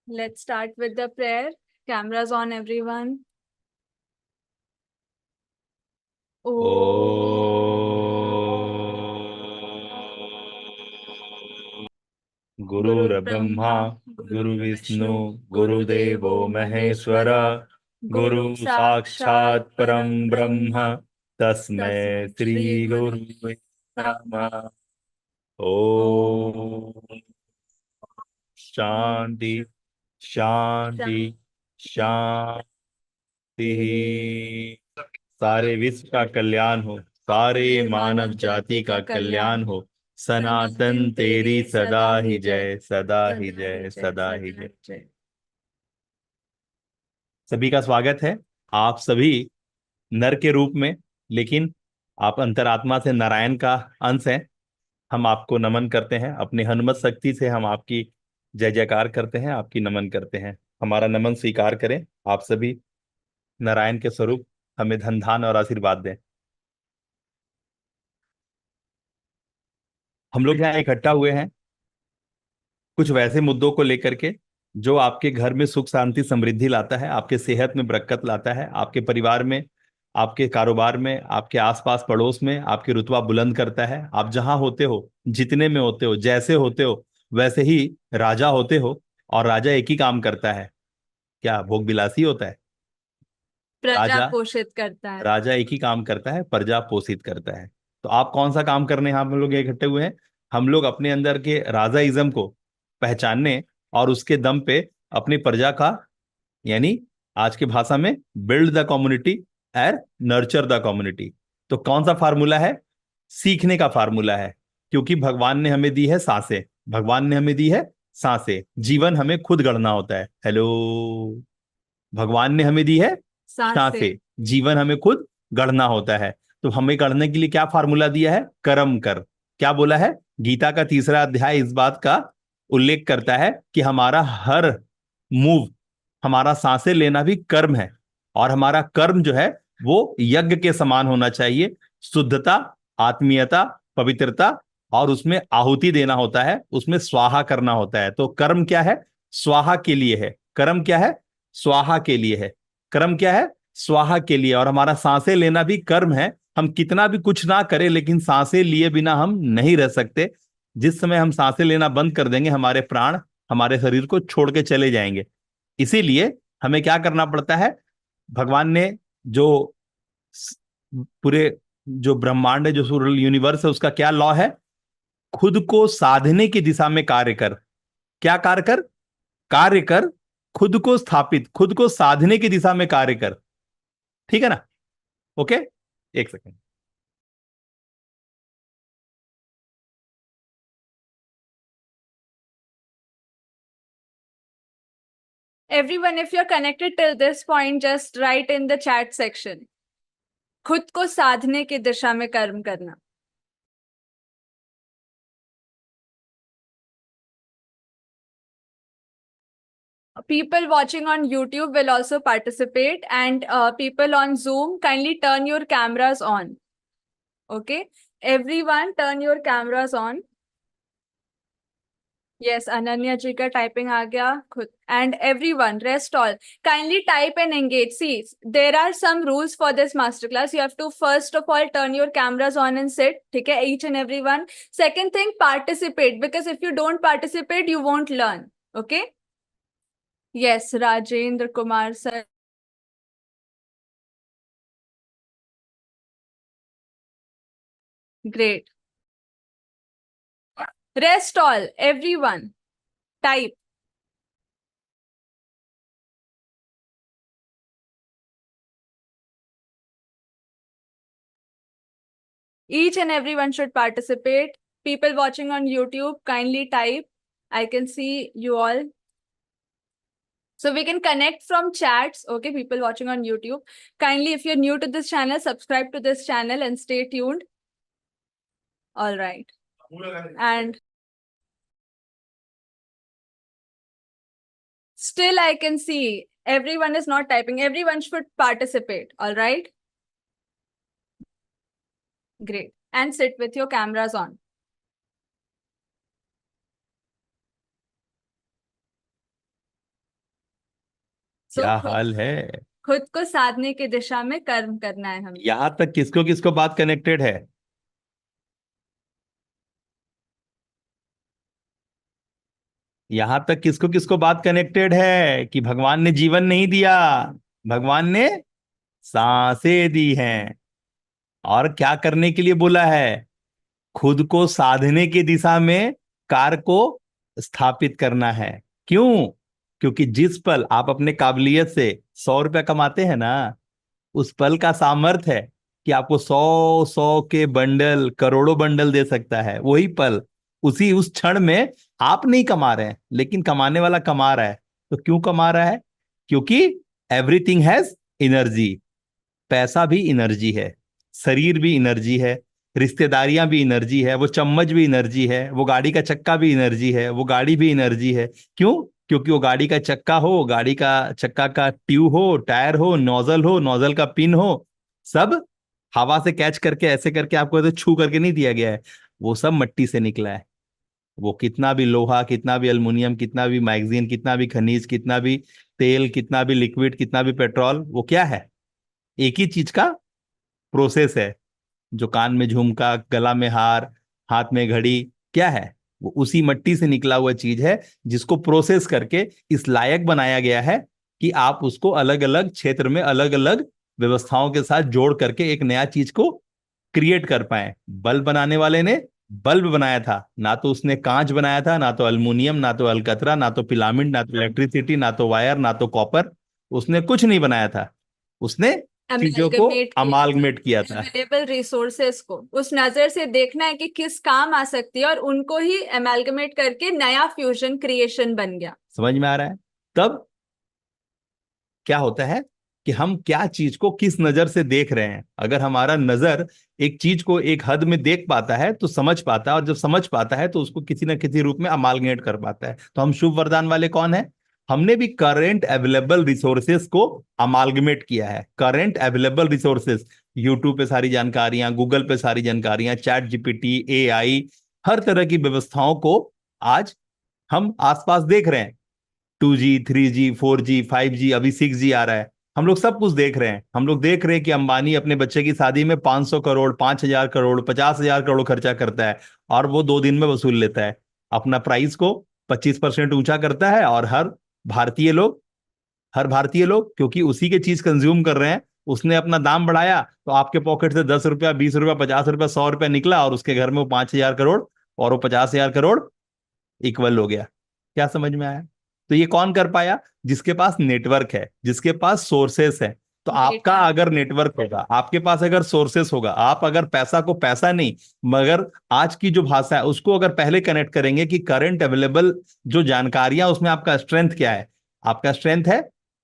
Let's start with the prayer. Cameras on, everyone. गुरुर्ब्रह्मा गुरुविष्णु गुरुदेवो महेश्वर गुरु साक्षात् परम ब्रह्म तस्मै श्री गुरुवे नमः। ओम शांति शांति शांति। सारे विश्व का कल्याण हो, सारे मानव जाति का कल्याण हो। सनातन तेरी सदा ही जय, सदा ही जय, सदा ही जय। सभी का स्वागत है। आप सभी नर के रूप में, लेकिन आप अंतरात्मा से नारायण का अंश हैं। हम आपको नमन करते हैं, अपनी हनुमत शक्ति से हम आपकी जय जयकार करते हैं, आपकी नमन करते हैं। हमारा नमन स्वीकार करें। आप सभी नारायण के स्वरूप हमें धन धान और आशीर्वाद दें। हम लोग यहाँ इकट्ठा हुए हैं कुछ वैसे मुद्दों को लेकर के जो आपके घर में सुख शांति समृद्धि लाता है, आपके सेहत में बरकत लाता है, आपके परिवार में, आपके कारोबार में, आपके आसपास पड़ोस में आपकी रुतबा बुलंद करता है। आप जहां होते हो, जितने में होते हो, जैसे होते हो, वैसे ही राजा होते हो। और राजा एक ही काम करता है, क्या भोग विलासी होता है? प्रजा राजा पोषित करता है। राजा एक ही काम करता है, प्रजा पोषित करता है। तो आप कौन सा काम करने हम लोग ये इकट्ठे हुए हैं? हम लोग अपने अंदर के राजाइज्म को पहचानने और उसके दम पे अपनी प्रजा का, यानी आज की भाषा में build the community and nurture the community. तो कौन सा फार्मूला है? सीखने का फार्मूला है। क्योंकि भगवान ने हमें दी है सांसें, भगवान ने हमें दी है सांसें। जीवन हमें खुद गढ़ना होता है। हेलो, भगवान ने हमें दी है सांसें, जीवन हमें खुद गढ़ना होता है। तो हमें गढ़ने के लिए क्या फार्मूला दिया है? कर्म कर। क्या बोला है? गीता का 3रा अध्याय इस बात का उल्लेख करता है कि हमारा हर मूव, हमारा सांसें लेना भी कर्म है। और हमारा कर्म जो है वो यज्ञ के समान होना चाहिए। शुद्धता, आत्मीयता, पवित्रता, और उसमें आहुति देना होता है, उसमें स्वाहा करना होता है। तो कर्म क्या है? स्वाहा के लिए है। कर्म क्या है? स्वाहा के लिए है। कर्म क्या है? स्वाहा के लिए। और हमारा सांसें लेना भी कर्म है। हम कितना भी कुछ ना करें, लेकिन सांसें लिए बिना हम नहीं रह सकते। जिस समय हम सांसें लेना बंद कर देंगे, हमारे प्राण हमारे शरीर को छोड़ के चले जाएंगे। इसीलिए हमें क्या करना पड़ता है? भगवान ने जो पूरे जो ब्रह्मांड है, जो सूर्य यूनिवर्स है, उसका क्या लॉ है? खुद को साधने की दिशा में कार्य कर। क्या कार्य कर? कार्य कर। खुद को स्थापित, खुद को साधने की दिशा में कार्य कर। ठीक है ना? ओके, एक second. Everyone, if you're connected till this point, just write in the chat section. खुद को साधने की दिशा में कर्म करना। People watching on YouTube will also participate, and people on Zoom, kindly turn your cameras on. Okay, everyone, turn your cameras on. Yes, Ananya ji ka typing aa gaya khud. And everyone, rest all, kindly type and engage. See, there are some rules for this masterclass. You have to first of all turn your cameras on and sit. ठीक है, each and everyone. Second thing, participate, because if you don't participate, you won't learn. Okay. Yes, Rajendra Kumar sir. Great. Rest all, everyone. Type. Each and everyone should participate. People watching on YouTube, kindly type. I can see you all. So we can connect from chats. Okay, people watching on YouTube, kindly, if you're new to this channel, subscribe to this channel and stay tuned. All right. And still I can see everyone is not typing. Everyone should participate. All right. Great. And sit with your cameras on. तो क्या हाल है। खुद को साधने की दिशा में कर्म करना है हमें। यहां तक किसको किसको बात कनेक्टेड है? यहां तक किसको किसको बात कनेक्टेड है कि भगवान ने जीवन नहीं दिया, भगवान ने सांसें दी हैं। और क्या करने के लिए बोला है? खुद को साधने की दिशा में कार्य को स्थापित करना है। क्यों? क्योंकि जिस पल आप अपने काबिलियत से 100 रुपया कमाते हैं ना, उस पल का सामर्थ्य है कि आपको 100 100 के बंडल, करोड़ों बंडल दे सकता है। वही पल, उसी उस क्षण में आप नहीं कमा रहे हैं, लेकिन कमाने वाला कमा रहा है। तो क्यों कमा रहा है? क्योंकि एवरीथिंग हैज एनर्जी। पैसा भी एनर्जी है, शरीर भी एनर्जी है, रिश्तेदारियां भी एनर्जी है, वो चम्मच भी एनर्जी है, वो गाड़ी का चक्का भी एनर्जी है, वो गाड़ी भी एनर्जी है। क्यों? क्योंकि वो गाड़ी का चक्का हो, गाड़ी का चक्का का ट्यूब हो, टायर हो, नोजल का पिन हो, सब हवा से कैच करके ऐसे करके आपको ऐसे छू करके नहीं दिया गया है। वो सब मिट्टी से निकला है। वो कितना भी लोहा, कितना भी अल्मुनियम, कितना भी मैग्जीन, कितना भी खनिज, कितना भी तेल, कितना भी लिक्विड, कितना भी पेट्रोल, वो क्या है? एक ही चीज का प्रोसेस है। जो कान में झुमका, गला में हार, हाथ में घड़ी, क्या है? वो उसी मिट्टी से निकला हुआ चीज है, जिसको प्रोसेस करके इस लायक बनाया गया है कि आप उसको अलग अलग क्षेत्र में अलग अलग व्यवस्थाओं के साथ जोड़ करके एक नया चीज को क्रिएट कर पाए। बल्ब बनाने वाले ने बल्ब बनाया था, ना तो उसने कांच बनाया था, ना तो अल्मुनियम, ना तो अलकतरा, ना तो फिलामेंट, ना तो इलेक्ट्रिसिटी, ना तो वायर, ना तो कॉपर। उसने कुछ नहीं बनाया था, उसने चीजों को अमेलगमेट किया, अमालगमेट किया था। अवेलेबल रिसोर्सेस को उस नजर से देखना है कि किस काम आ सकती है, और उनको ही अमेलगमेट करके नया फ्यूजन क्रिएशन बन गया। समझ में आ रहा है? तब क्या होता है कि हम क्या चीज को किस नजर से देख रहे हैं। अगर हमारा नजर एक चीज को एक हद में देख पाता है तो समझ पाता है, और जब समझ पाता है तो उसको किसी ना किसी रूप में अमालगमेट कर पाता है। तो हम शुभ वरदान वाले कौन है? हमने भी करंट अवेलेबल रिसोर्सेस को अमालगमेट किया है। करंट अवेलेबल रिसोर्सेस, यूट्यूब पे सारी जानकारियां, गूगल पे सारी जानकारियां, चैट जीपीटी, एआई, हर तरह की व्यवस्थाओं को आज हम आसपास देख रहे हैं। 2G, 3G, 4G, 5G, अभी 6G आ रहा है। हम लोग सब कुछ देख रहे हैं। हम लोग देख रहे हैं कि अंबानी अपने बच्चे की शादी में 500 करोड़, 5,000 करोड़, 50,000 करोड़ खर्चा करता है, और वो 2 दिन में वसूल लेता है। अपना प्राइस को 25% ऊंचा करता है, और हर भारतीय लोग क्योंकि उसी के चीज कंज्यूम कर रहे हैं, उसने अपना दाम बढ़ाया तो आपके पॉकेट से 10 रुपया, 20 रुपया, 50 रुपया, 100 रुपया निकला, और उसके घर में वो 5,000 करोड़ और वो 50,000 करोड़ इक्वल हो गया। क्या समझ में आया? तो ये कौन कर पाया? जिसके पास नेटवर्क है, जिसके पास सोर्सेस है। तो आपका डेटा। अगर नेटवर्क होगा, आपके पास अगर सोर्सेस होगा, आप अगर पैसा को पैसा नहीं, मगर आज की जो भाषा है उसको अगर पहले कनेक्ट करेंगे कि करंट अवेलेबल जो जानकारियां, उसमें आपका स्ट्रेंथ क्या है? आपका स्ट्रेंथ है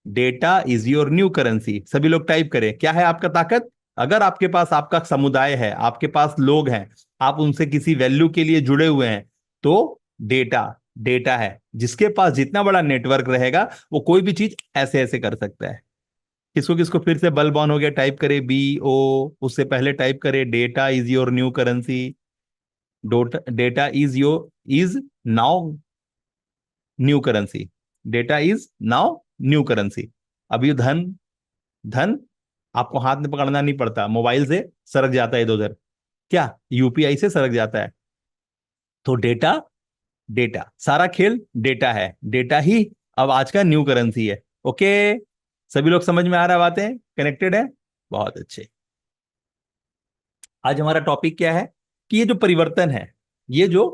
data is your new currency. सभी लोग टाइप करें, क्या है आपका ताकत? अगर आपके पास आपका समुदाय है, आपके पास लोग हैं, आप उनसे किसी वैल्यू के लिए जुड़े हुए हैं, तो डेटा, डेटा है। जिसके पास जितना बड़ा नेटवर्क रहेगा, वो कोई भी चीज ऐसे ऐसे कर सकता है। किसको किसको फिर से बल्ब ऑन हो गया? टाइप करे BO, उससे पहले टाइप करे data is your new currency. Data is now new currency. Data is now new currency. अब ये धन, धन आपको हाथ में पकड़ना नहीं पड़ता, मोबाइल से सरक जाता है इधर उधर। क्या? यूपीआई से सरक जाता है। तो डेटा, डेटा, सारा खेल डेटा है। डेटा ही अब आज का न्यू करेंसी है। ओके, सभी लोग समझ में आ रहा है? बातें कनेक्टेड है? बहुत अच्छे। आज हमारा टॉपिक क्या है कि ये जो परिवर्तन है, ये जो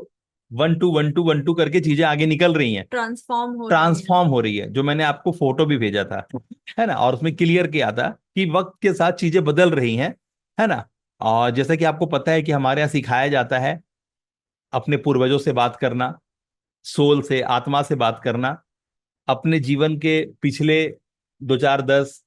1 2 1 2 1 2 करके चीजें आगे निकल रही हैं, ट्रांसफॉर्म हो रही है। ट्रांसफॉर्म हो रही है, जो मैंने आपको फोटो भी भेजा था, है ना, और उसमें क्लियर किया था कि वक्त के साथ चीजें बदल रही हैं, है ना। और जैसा कि आपको पता है कि हमारे यहाँ सिखाया जाता है अपने पूर्वजों से बात करना, सोल से, आत्मा से बात करना, अपने जीवन के पिछले 2 4 10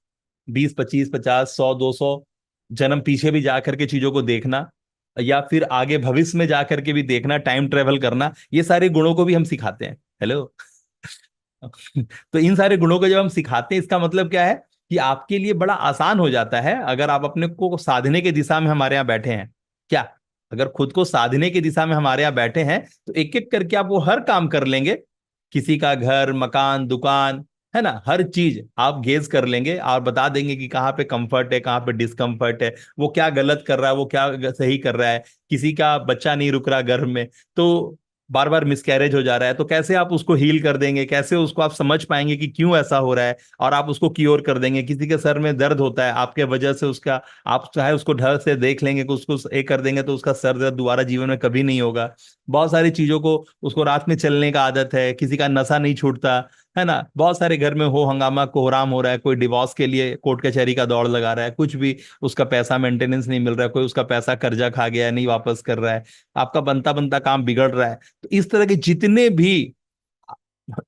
20 25 50 100 200 जन्म पीछे भी जा करके चीजों को देखना, या फिर आगे भविष्य में जा करके भी देखना, टाइम ट्रेवल करना, ये सारे गुणों को भी हम सिखाते हैं। हेलो। तो इन सारे गुणों को जब हम सिखाते हैं, इसका मतलब क्या है कि आपके लिए बड़ा आसान हो जाता है अगर आप अपने को साधने की दिशा में हमारे यहाँ बैठे हैं। क्या? अगर खुद को साधने की दिशा में हमारे यहाँ बैठे हैं, तो एक एक करके आप वो हर काम कर लेंगे। किसी का घर, मकान, दुकान, है ना, हर चीज आप गेज कर लेंगे और बता देंगे कि कहाँ पे कंफर्ट है, कहाँ पे डिस्कम्फर्ट है, वो क्या गलत कर रहा है, वो क्या सही कर रहा है। किसी का बच्चा नहीं रुक रहा गर्भ में, तो बार बार मिसकैरेज हो जा रहा है, तो कैसे आप उसको हील कर देंगे, कैसे उसको आप समझ पाएंगे कि क्यों ऐसा हो रहा है, और आप उसको क्योर कर देंगे। किसी के सर में दर्द होता है आपके वजह से, उसका आप चाहे उसको ढंग से देख लेंगे कि उसको एक कर देंगे तो उसका सर दर्द दोबारा जीवन में कभी नहीं होगा। बहुत सारी चीजों को, उसको रात में चलने का आदत है, किसी का नशा नहीं छूटता, है ना, बहुत सारे घर में हो हंगामा कोहराम हो रहा है, कोई डिवोर्स के लिए कोर्ट कचहरी का दौड़ लगा रहा है, कुछ भी उसका पैसा मेंटेनेंस नहीं मिल रहा है, कोई उसका पैसा कर्जा खा गया है नहीं वापस कर रहा है, आपका बनता बनता काम बिगड़ रहा है। तो इस तरह के जितने भी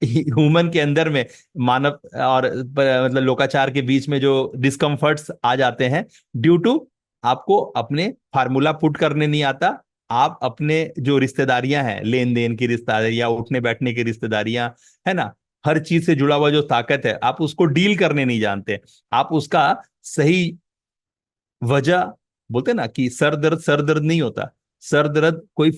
ह्यूमन के अंदर में, मानव और मतलब लोकाचार के बीच में जो डिस्कम्फर्ट्स आ जाते हैं, ड्यू टू आपको अपने फार्मूला पुट करने नहीं आता, आप अपने जो रिश्तेदारियां हैं, लेन देन की रिश्तेदारियां, उठने बैठने की रिश्तेदारियां, है ना, हर चीज से जुड़ा हुआ जो ताकत है, आप उसको डील करने नहीं जानते। आप उसका सही वजह, बोलते हैं ना कि सर दर्द नहीं होता, सर दर्द कोई,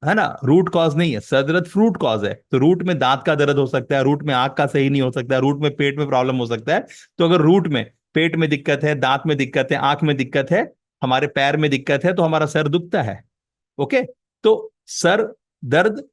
है ना, रूट कॉज नहीं है, सर दर्द फ्रूट कॉज है। तो रूट में दांत का दर्द हो सकता है, रूट में आंख का सही नहीं हो सकता है, रूट में पेट में प्रॉब्लम हो सकता है। तो अगर रूट में, पेट में दिक्कत है, दांत में दिक्कत है, आंख में दिक्कत है, हमारे पैर में दिक्कत है, तो हमारा सर दुखता है। ओके, तो सर दर्द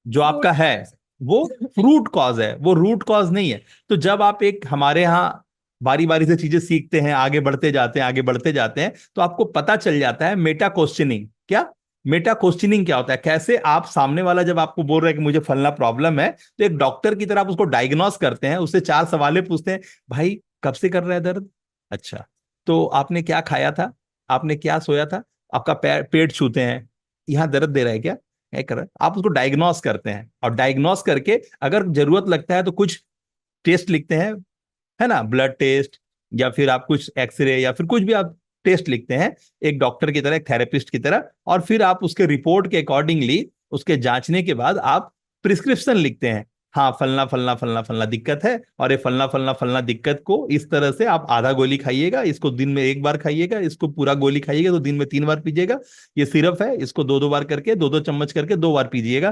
जो आपका है वो फ्रूट कॉज है, वो रूट कॉज नहीं है। तो जब आप एक हमारे यहाँ बारी बारी से चीजें सीखते हैं, आगे बढ़ते जाते हैं, आगे बढ़ते जाते हैं, तो आपको पता चल जाता है मेटा क्वेश्चनिंग क्या, मेटा क्वेश्चनिंग क्या होता है, कैसे आप सामने वाला जब आपको बोल रहे हैं कि मुझे फलना प्रॉब्लम है, तो एक डॉक्टर की तरह आप उसको डायग्नोस करते हैं, उससे चार सवालें पूछते हैं। भाई कब से कर रहा है दर्द? अच्छा, तो आपने क्या खाया था, आपने क्या सोया था, आपका पेट छूते हैं, यहाँ दर्द दे रहा है क्या, क्या कर रहा है, आप उसको डायग्नोस करते हैं, और डायग्नोस करके अगर जरूरत लगता है तो कुछ टेस्ट लिखते हैं, है ना, ब्लड टेस्ट, या फिर आप कुछ एक्सरे, या फिर कुछ भी आप टेस्ट लिखते हैं एक डॉक्टर की तरह, एक थेरेपिस्ट की तरह, और फिर आप उसके रिपोर्ट के अकॉर्डिंगली, उसके जांचने के बाद आप प्रिस्क्रिप्शन लिखते हैं। हाँ, फलना फलना फलना फलना दिक्कत है, और ये फलना फलना फलना दिक्कत को इस तरह से आप आधा गोली खाइएगा, इसको दिन में एक बार खाइएगा, इसको पूरा गोली खाइएगा तो दिन में 3 बार पीजिएगा, ये सिरप है, इसको दो दो बार करके, दो दो चम्मच करके 2 बार पीजिएगा।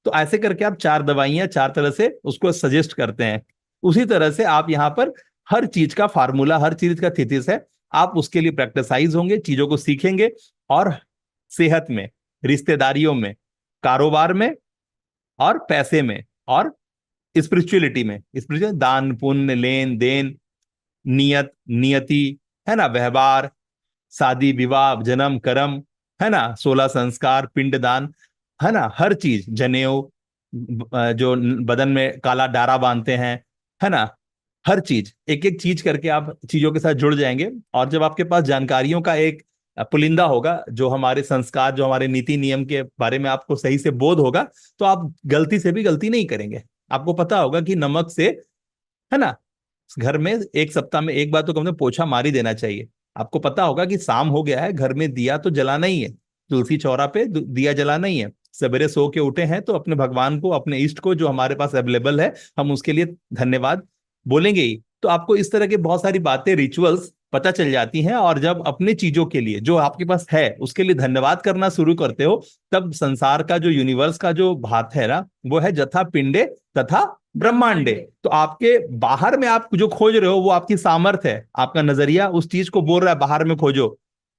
तो ऐसे करके आप 4 दवाइयां, 4 तरह से उसको सजेस्ट करते हैं। उसी तरह से आप यहाँ पर हर चीज का फार्मूला, हर चीज का थीसिस है, आप उसके लिए प्रैक्टिसाइज होंगे, चीजों को सीखेंगे, और सेहत में, रिश्तेदारियों में, कारोबार में, और पैसे में, और स्पिरिचुअलिटी में, स्पिरिचुअल दान पुण्य, लेन देन, नियत नियति, है ना, व्यवहार, शादी विवाह, जन्म कर्म, है ना, 16 संस्कार, पिंडदान, है ना, हर चीज, जनेऊ, जो बदन में काला डारा बांधते हैं, है ना, हर चीज, एक एक चीज करके आप चीजों के साथ जुड़ जाएंगे। और जब आपके पास जानकारियों का एक पुलिंदा होगा, जो हमारे संस्कार, जो हमारे नीति नियम के बारे में आपको सही से बोध होगा, तो आप गलती से भी गलती नहीं करेंगे। आपको पता होगा कि नमक से, है ना, घर में एक सप्ताह में एक बार तो कम से कम पोछा मार ही देना चाहिए। आपको पता होगा कि शाम हो गया है, घर में दिया तो जलाना ही है, तुलसी चौरा पे दिया जलाना ही है। सवेरे सो के उठे हैं तो अपने भगवान को, अपने इष्ट को जो हमारे पास अवेलेबल है, हम उसके लिए धन्यवाद बोलेंगे ही। तो आपको इस तरह के बहुत सारी बातें, रिचुअल्स पता चल जाती हैं, और जब अपने चीजों के लिए जो आपके पास है उसके लिए धन्यवाद करना शुरू करते हो, तब संसार का जो, यूनिवर्स का जो बात है ना, वो है जथा पिंडे तथा ब्रह्मांडे। तो आपके बाहर में आप जो खोज रहे हो वो आपकी सामर्थ्य है, आपका नजरिया उस चीज को बोल रहा है बाहर में खोजो,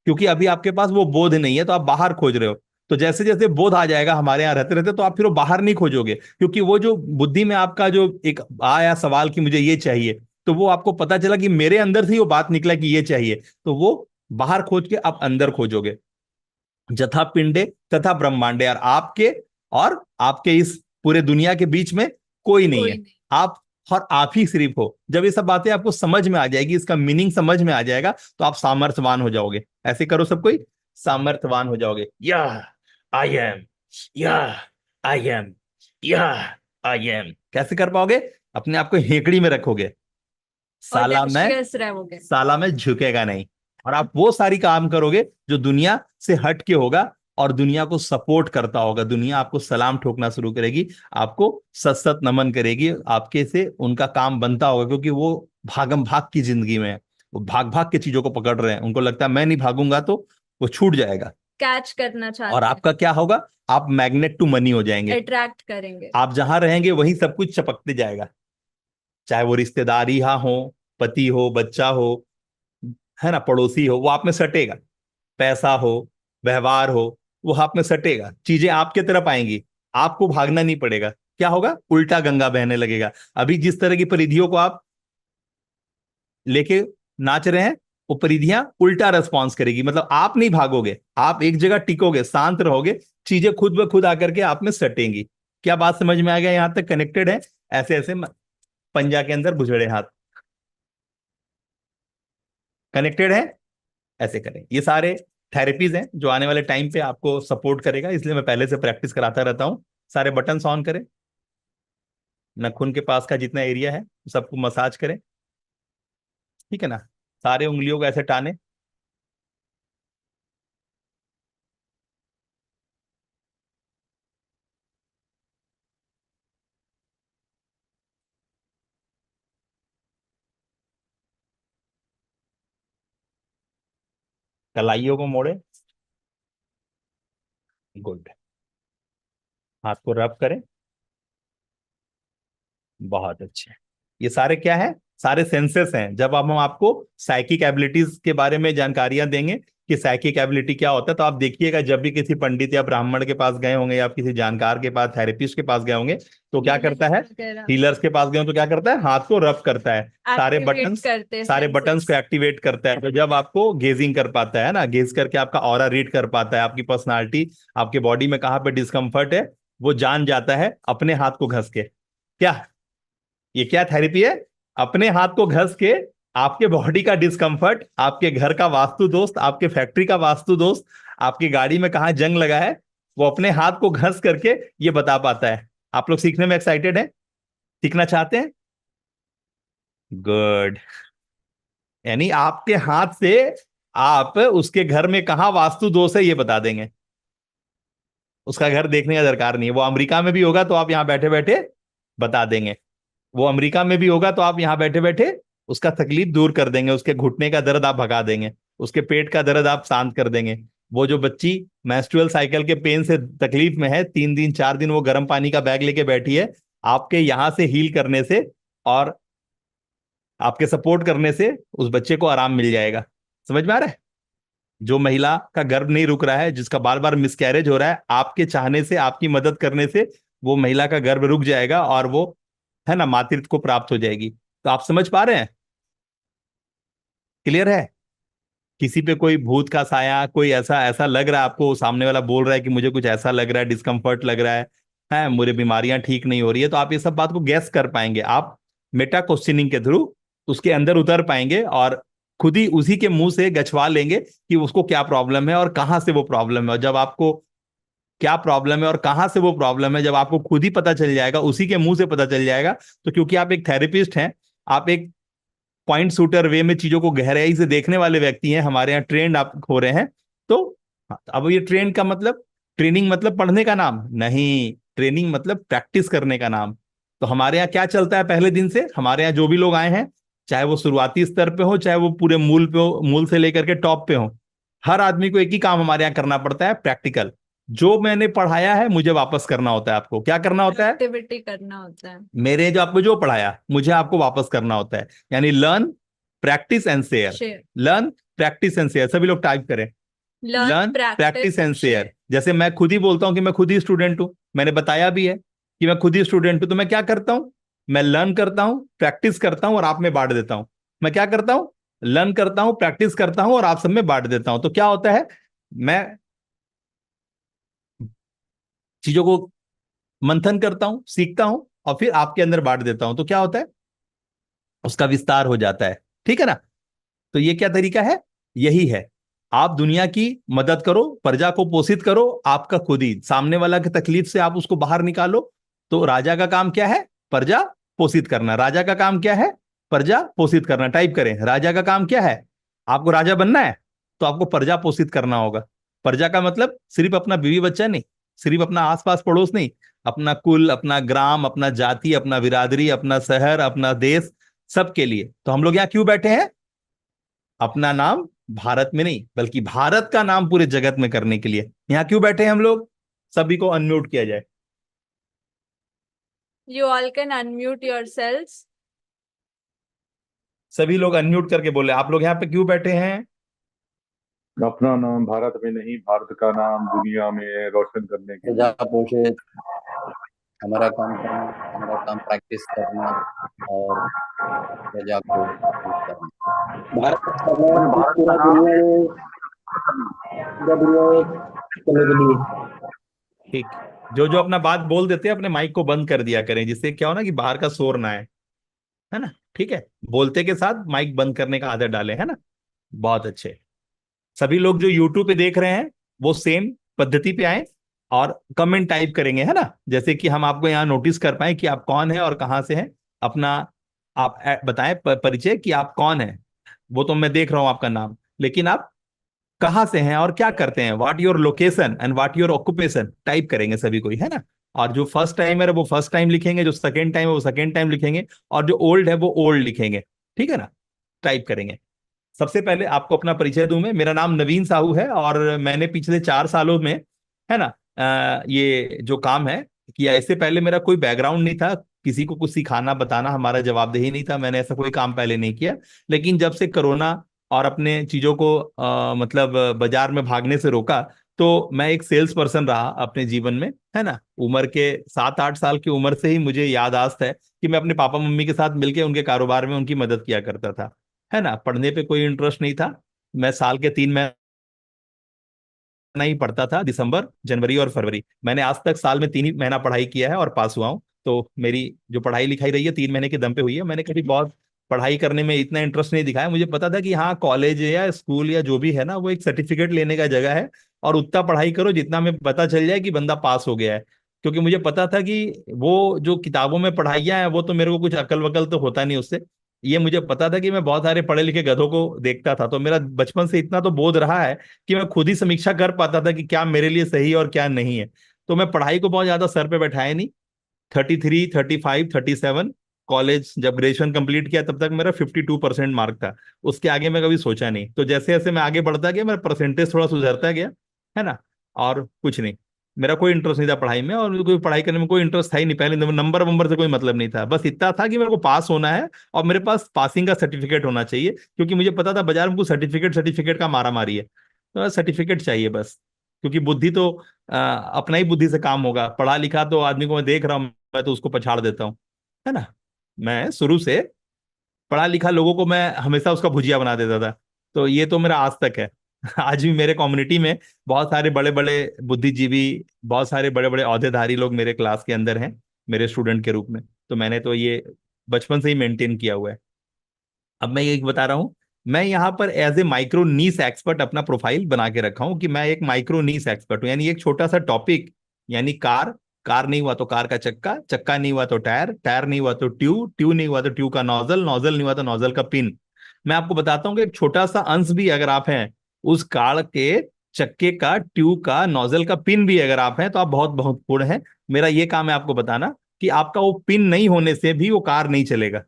क्योंकि अभी आपके पास वो बोध नहीं है, तो आप बाहर खोज रहे हो। तो जैसे जैसे बोध आ जाएगा हमारे यहाँ रहते रहते, तो आप फिर वो बाहर नहीं खोजोगे, क्योंकि वो जो बुद्धि में आपका जो एक आया सवाल कि मुझे ये चाहिए, तो वो आपको पता चला कि मेरे अंदर से ही वो बात निकला कि ये चाहिए, तो वो बाहर खोज के आप अंदर खोजोगे। जथा पिंडे तथा ब्रह्मांडे, और आपके इस पूरे दुनिया के बीच में कोई नहीं कोई है, नहीं। आप और आप ही सिर्फ हो। जब ये सब बातें आपको समझ में आ जाएगी, इसका मीनिंग समझ में आ जाएगा, तो आप सामर्थ्यवान हो जाओगे। ऐसे करो सब कोई, सामर्थ्यवान हो जाओगे। या आई एम, या आई एम, या आई एम। कैसे कर पाओगे? अपने आप को हेकड़ी में रखोगे, साला मैं, ऑडेशियस रहोगे। साला में झुकेगा नहीं, और आप वो सारी काम करोगे जो दुनिया से हट के होगा, और दुनिया को सपोर्ट करता होगा, दुनिया आपको सलाम ठोकना शुरू करेगी, आपको सत सत नमन करेगी, आपके से उनका काम बनता होगा, क्योंकि वो भागम भाग की जिंदगी में है, वो भाग भाग के चीजों को पकड़ रहे हैं, उनको लगता है मैं नहीं भागूंगा तो वो छूट जाएगा। कैच करना और चाहते हैं, आपका क्या होगा? आप मैग्नेट टू मनी हो जाएंगे, अट्रैक्ट करेंगे। आप जहां रहेंगे वहीं सब कुछ चपकते जाएगा, चाहे वो रिश्तेदारी हो, पति हो, बच्चा हो, है ना, पड़ोसी हो, वो आप में सटेगा। पैसा हो, व्यवहार हो, वो आप में सटेगा, चीजें आपके तरफ आएंगी, आपको भागना नहीं पड़ेगा। क्या होगा? उल्टा गंगा बहने लगेगा। अभी जिस तरह की परिधियों को आप लेके नाच रहे हैं, वो परिधियां उल्टा रेस्पॉन्स करेगी, मतलब आप नहीं भागोगे, आप एक जगह टिकोगे, शांत रहोगे, चीजें खुद ब खुद आकर के आप में सटेंगी। क्या बात समझ में आ गया? यहां तक कनेक्टेड है? ऐसे ऐसे पंजा के अंदर बुझड़े हाथ कनेक्टेड है, ऐसे करें। ये सारे थेरेपीज हैं जो आने वाले टाइम पे आपको सपोर्ट करेगा, इसलिए मैं पहले से प्रैक्टिस कराता रहता हूँ। सारे बटन्स ऑन करें, नाखून के पास का जितना एरिया है सबको मसाज करें, ठीक है ना। सारे उंगलियों को ऐसे टाने, कलाइयों को मोड़े, गुड। हाथ को रब करें, बहुत अच्छे। ये सारे क्या है? सारे सेंसेस हैं। जब अब हम आपको साइकिक एबिलिटीज के बारे में जानकारियां देंगे कि साइकिक एबिलिटी क्या होता है, तो आप देखिएगा जब भी किसी पंडित या ब्राह्मण के पास गए होंगे या आप किसी जानकार के पास, थेरेपिस्ट के पास गए होंगे, तो क्या करता है? हीलर्स के पास गए हो तो क्या करता है? हाथ को रब करता है, सारे बटन्स को एक्टिवेट करता है। तो जब आपको गेजिंग कर पाता है ना, गेज करके आपका ऑरा रीड कर पाता है, आपकी पर्सनालिटी, आपके बॉडी में कहाँ पे डिस्कम्फर्ट है, वो जान जाता है अपने हाथ को घस के। क्या ये क्या थेरेपी है? अपने हाथ को घस के आपके बॉडी का डिस्कंफर्ट, आपके घर का वास्तु दोस्त, आपके फैक्ट्री का वास्तु दोस्त, आपकी गाड़ी में कहाँ जंग लगा है, वो अपने हाथ को घस करके ये बता पाता है। आप लोग सीखने में एक्साइटेड हैं? सीखना चाहते हैं? गुड। यानी आपके हाथ से आप उसके घर में कहाँ वास्तु दोष है ये बता देंगे। उसका घर देखने का दरकार नहीं है, वो अमेरिका में भी होगा तो आप यहां बैठे बैठे बता देंगे। वो अमेरिका में भी होगा तो आप यहां बैठे बैठे उसका तकलीफ दूर कर देंगे, उसके घुटने का दर्द आप भगा देंगे, उसके पेट का दर्द आप शांत कर देंगे। वो जो बच्ची मेंस्ट्रुअल साइकिल के पेन से तकलीफ में है, 3 दिन 4 दिन वो गर्म पानी का बैग लेके बैठी है, आपके यहां से हील करने से और आपके सपोर्ट करने से उस बच्चे को आराम मिल जाएगा। समझ में आ रहा है? जो महिला का गर्भ नहीं रुक रहा है, जिसका बार बार मिसकैरेज हो रहा है, आपके चाहने से, आपकी मदद करने से वो महिला का गर्भ रुक जाएगा और वो, है ना, मातृत्व को प्राप्त हो जाएगी। तो आप समझ पा रहे हैं? क्लियर है? किसी पे कोई भूत का साया, कोई ऐसा ऐसा लग रहा है आपको, सामने वाला बोल रहा है कि मुझे कुछ ऐसा लग रहा है, डिस्कम्फर्ट लग रहा है मुझे बीमारियां ठीक नहीं हो रही है, तो आप ये सब बात को गैस कर पाएंगे। आप मेटा क्वेश्चनिंग के थ्रू उसके अंदर उतर पाएंगे और खुद ही उसी के मुंह से गछवा लेंगे कि उसको क्या प्रॉब्लम है और कहाँ से वो प्रॉब्लम है। और जब आपको क्या प्रॉब्लम है और कहाँ से वो प्रॉब्लम है जब आपको खुद ही पता चल जाएगा, उसी के मुंह से पता चल जाएगा, तो क्योंकि आप एक थेरेपिस्ट हैं, आप एक पॉइंट शूटर वे में चीजों को गहराई से देखने वाले व्यक्ति हैं, हमारे यहाँ ट्रेंड आप हो रहे हैं, तो अब ये ट्रेंड का मतलब, ट्रेनिंग मतलब पढ़ने का नाम नहीं, ट्रेनिंग मतलब प्रैक्टिस करने का नाम। तो हमारे यहाँ क्या चलता है? पहले दिन से हमारे यहाँ जो भी लोग आए हैं, चाहे वो शुरुआती स्तर पे हो, चाहे वो पूरे मूल पे हो, मूल से लेकर के टॉप पे हो, हर आदमी को एक ही काम हमारे यहाँ करना पड़ता है, प्रैक्टिकल। जो मैंने पढ़ाया है मुझे वापस करना होता है। आपको क्या करना होता है? एक्टिविटी करना होता है। मेरे जो आपको जो पढ़ाया मुझे आपको वापस करना होता है। यानी learn, practice and share. Learn, practice and share. सभी लोग टाइप करें, लर्न, प्रैक्टिस एंड शेयर। जैसे मैं खुद ही बोलता हूं कि मैं खुद ही स्टूडेंट हूं, मैंने बताया भी है कि मैं खुद ही स्टूडेंट हूं, तो मैं क्या करता हूं? मैं लर्न करता हूं, प्रैक्टिस करता हूं और आप में बांट देता हूं। मैं क्या करता हूं? लर्न करता हूं, प्रैक्टिस करता हूं और आप सब में बांट देता हूं। तो क्या होता है? मैं चीजों को मंथन करता हूं, सीखता हूं और फिर आपके अंदर बांट देता हूं, तो क्या होता है? उसका विस्तार हो जाता है। ठीक है ना? तो ये क्या तरीका है? यही है। आप दुनिया की मदद करो, प्रजा को पोषित करो, आपका खुद ही सामने वाला की तकलीफ से आप उसको बाहर निकालो। तो राजा का काम क्या है? प्रजा पोषित करना। राजा का काम क्या है? प्रजा पोषित करना। टाइप करें, राजा का काम क्या है? आपको राजा बनना है तो आपको प्रजा पोषित करना होगा। प्रजा का मतलब सिर्फ अपना बीवी बच्चा नहीं, सिर्फ अपना आसपास पड़ोस नहीं, अपना कुल, अपना ग्राम, अपना जाति, अपना बिरादरी, अपना शहर, अपना देश, सबके लिए। तो हम लोग यहाँ क्यों बैठे हैं? अपना नाम भारत में नहीं बल्कि भारत का नाम पूरे जगत में करने के लिए यहां क्यों बैठे हैं हम लोग? सभी को अनम्यूट किया जाए। You all can unmute yourselves. सभी लोग अनम्यूट करके बोले। आप लोग यहाँ पे क्यों बैठे हैं? अपना नाम भारत में नहीं, भारत का नाम दुनिया में रोशन करने के प्रजा लिए। पोषित, हमारा काम करना, हमारा काम प्रैक्टिस करना और प्रजा को हेल्प करना। भारत का नाम भारत का पूरा नाम दुनिया में, पूरा दुनिया में चलने के लिए। ठीक। जो जो अपना बात बोल देते हैं अपने माइक को बंद कर दिया करें, जिससे क्या हो ना कि बाहर का शोर ना आए, है ना? ठीक है, बोलते के साथ माइक बंद करने का आदत डालें, है ना? बहुत अच्छे। सभी लोग जो यूट्यूब पे देख रहे हैं वो सेम पद्धति पे आए और कमेंट टाइप करेंगे, है ना? जैसे कि हम आपको यहाँ नोटिस कर पाए कि आप कौन है और कहाँ से हैं। अपना आप बताएं परिचय कि आप कौन है। वो तो मैं देख रहा हूँ आपका नाम, लेकिन आप कहाँ से हैं और क्या करते हैं। What your location and what your occupation type करेंगे सभी कोई, है ना? और जो फर्स्ट टाइम है वो फर्स्ट टाइम लिखेंगे, जो सेकेंड टाइम है वो सेकेंड टाइम लिखेंगे, और जो ओल्ड है वो ओल्ड लिखेंगे। ठीक है ना? टाइप करेंगे। सबसे पहले आपको अपना परिचय दूं मैं। मेरा नाम नवीन साहू है और मैंने पिछले 4 सालों में, है ना, ये जो काम है किया। इससे पहले मेरा कोई बैकग्राउंड नहीं था, किसी को कुछ सिखाना बताना हमारा जवाबदेही नहीं था, मैंने ऐसा कोई काम पहले नहीं किया। लेकिन जब से कोरोना और अपने चीजों को मतलब बाजार में भागने से रोका, तो मैं एक सेल्स पर्सन रहा अपने जीवन में, है ना। उम्र के 7-8 साल की उम्र से ही मुझे याददाश्त है कि मैं अपने पापा मम्मी के साथ मिलकर उनके कारोबार में उनकी मदद किया करता था, है ना। पढ़ने पे कोई इंटरेस्ट नहीं था। मैं साल के 3 महीना ही पढ़ता था, दिसंबर, जनवरी और फरवरी। मैंने आज तक साल में 3 ही महीना पढ़ाई किया है और पास हुआ हूँ। तो मेरी जो पढ़ाई लिखाई रही है 3 महीने के दम पे हुई है। मैंने कभी बहुत पढ़ाई करने में इतना इंटरेस्ट नहीं दिखाया। मुझे पता था कि हाँ, कॉलेज या स्कूल या जो भी है ना, वो एक सर्टिफिकेट लेने का जगह है, और उतना पढ़ाई करो जितना हमें पता चल जाए कि बंदा पास हो गया है। क्योंकि मुझे पता था कि वो जो किताबों में पढ़ाइयाँ हैं वो तो मेरे को कुछ अकल वकल तो होता नहीं उससे। ये मुझे पता था कि मैं बहुत सारे पढ़े लिखे गधों को देखता था, तो मेरा बचपन से इतना तो बोध रहा है कि मैं खुद ही समीक्षा कर पाता था कि क्या मेरे लिए सही और क्या नहीं है। तो मैं पढ़ाई को बहुत ज्यादा सर पे बैठाया नहीं। 33, 35, 37 कॉलेज जब ग्रेजुएशन कंप्लीट किया तब तक मेरा 52% मार्क था। उसके आगे मैं कभी सोचा नहीं। तो जैसे जैसे मैं आगे बढ़ता गया मेरा परसेंटेज थोड़ा सुधरता गया, है ना। और कुछ नहीं, मेरा कोई इंटरेस्ट नहीं था पढ़ाई में, और मुझे कोई पढ़ाई करने में कोई इंटरेस्ट था ही नहीं। पहले नंबर वंबर से कोई मतलब नहीं था, बस इतना था कि मेरे को पास होना है और मेरे पास पासिंग का सर्टिफिकेट होना चाहिए। क्योंकि मुझे पता था बाजार में कुछ सर्टिफिकेट सर्टिफिकेट का मारा मारी है, तो सर्टिफिकेट चाहिए बस। क्योंकि बुद्धि तो अपना ही बुद्धि से काम होगा। पढ़ा लिखा तो आदमी को मैं देख रहा हूँ, मैं तो उसको पछाड़ देता हूँ, है ना। मैं शुरू से पढ़ा लिखा लोगों को मैं हमेशा उसका भुजिया बना देता था। तो ये तो मेरा आज तक है। आज भी मेरे कम्युनिटी में बहुत सारे बड़े बड़े बुद्धिजीवी, बहुत सारे बड़े बड़े औहदेधारी लोग मेरे क्लास के अंदर हैं, मेरे स्टूडेंट के रूप में। तो मैंने तो ये बचपन से ही मेंटेन किया हुआ है। अब मैं ये बता रहा हूँ, मैं यहाँ पर as a micro niche expert अपना प्रोफाइल बना के रखा हूँ कि मैं एक माइक्रो नीस एक्सपर्ट हूँ। यानी एक छोटा सा टॉपिक, यानी कार, कार नहीं हुआ तो कार का चक्का, चक्का नहीं हुआ तो टायर, टायर नहीं हुआ तो ट्यूब, ट्यूब नहीं हुआ तो ट्यूब का नोजल, नोजल नहीं हुआ तो नोजल का पिन। मैं आपको बताता हूँ कि एक छोटा सा अंश भी अगर आप हैं उस कार के, चक्के का, ट्यूब का, नोजल का पिन भी अगर आप हैं, तो आप बहुत बहुत पूर्ण हैं। मेरा ये काम है आपको बताना कि आपका वो पिन नहीं होने से भी वो कार नहीं चलेगा।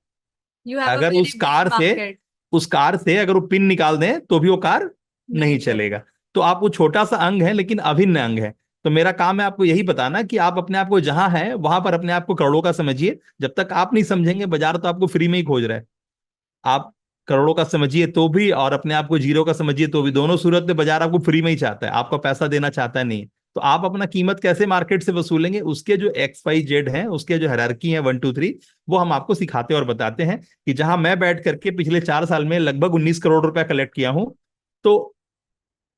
You have a अगर very उस big कार से, market. उस कार से अगर वो पिन निकाल दें तो भी वो कार नहीं नहीं चलेगा। तो आप वो छोटा सा अंग है लेकिन अभिन्न अंग है। तो मेरा काम है आपको यही बताना कि आप अपने आप को जहां है वहां पर अपने आप को करोड़ों का समझिए। जब तक आप नहीं समझेंगे, बाजार तो आपको फ्री में ही खोज रहा है। आप करोड़ों का समझिए तो भी, और अपने आप को जीरो का समझिए तो भी, दोनों सूरत में बाजार आपको फ्री में ही चाहता है, आपका पैसा देना चाहता नहीं है। तो आप अपना कीमत कैसे मार्केट से वसूलेंगे, उसके जो XYZ हैं, उसके जो हायरार्की है 1 2 3, वो हम आपको सिखाते और बताते हैं। कि जहां मैं बैठ करके पिछले 4 साल में लगभग 19 करोड़ रुपया कलेक्ट किया हूं, तो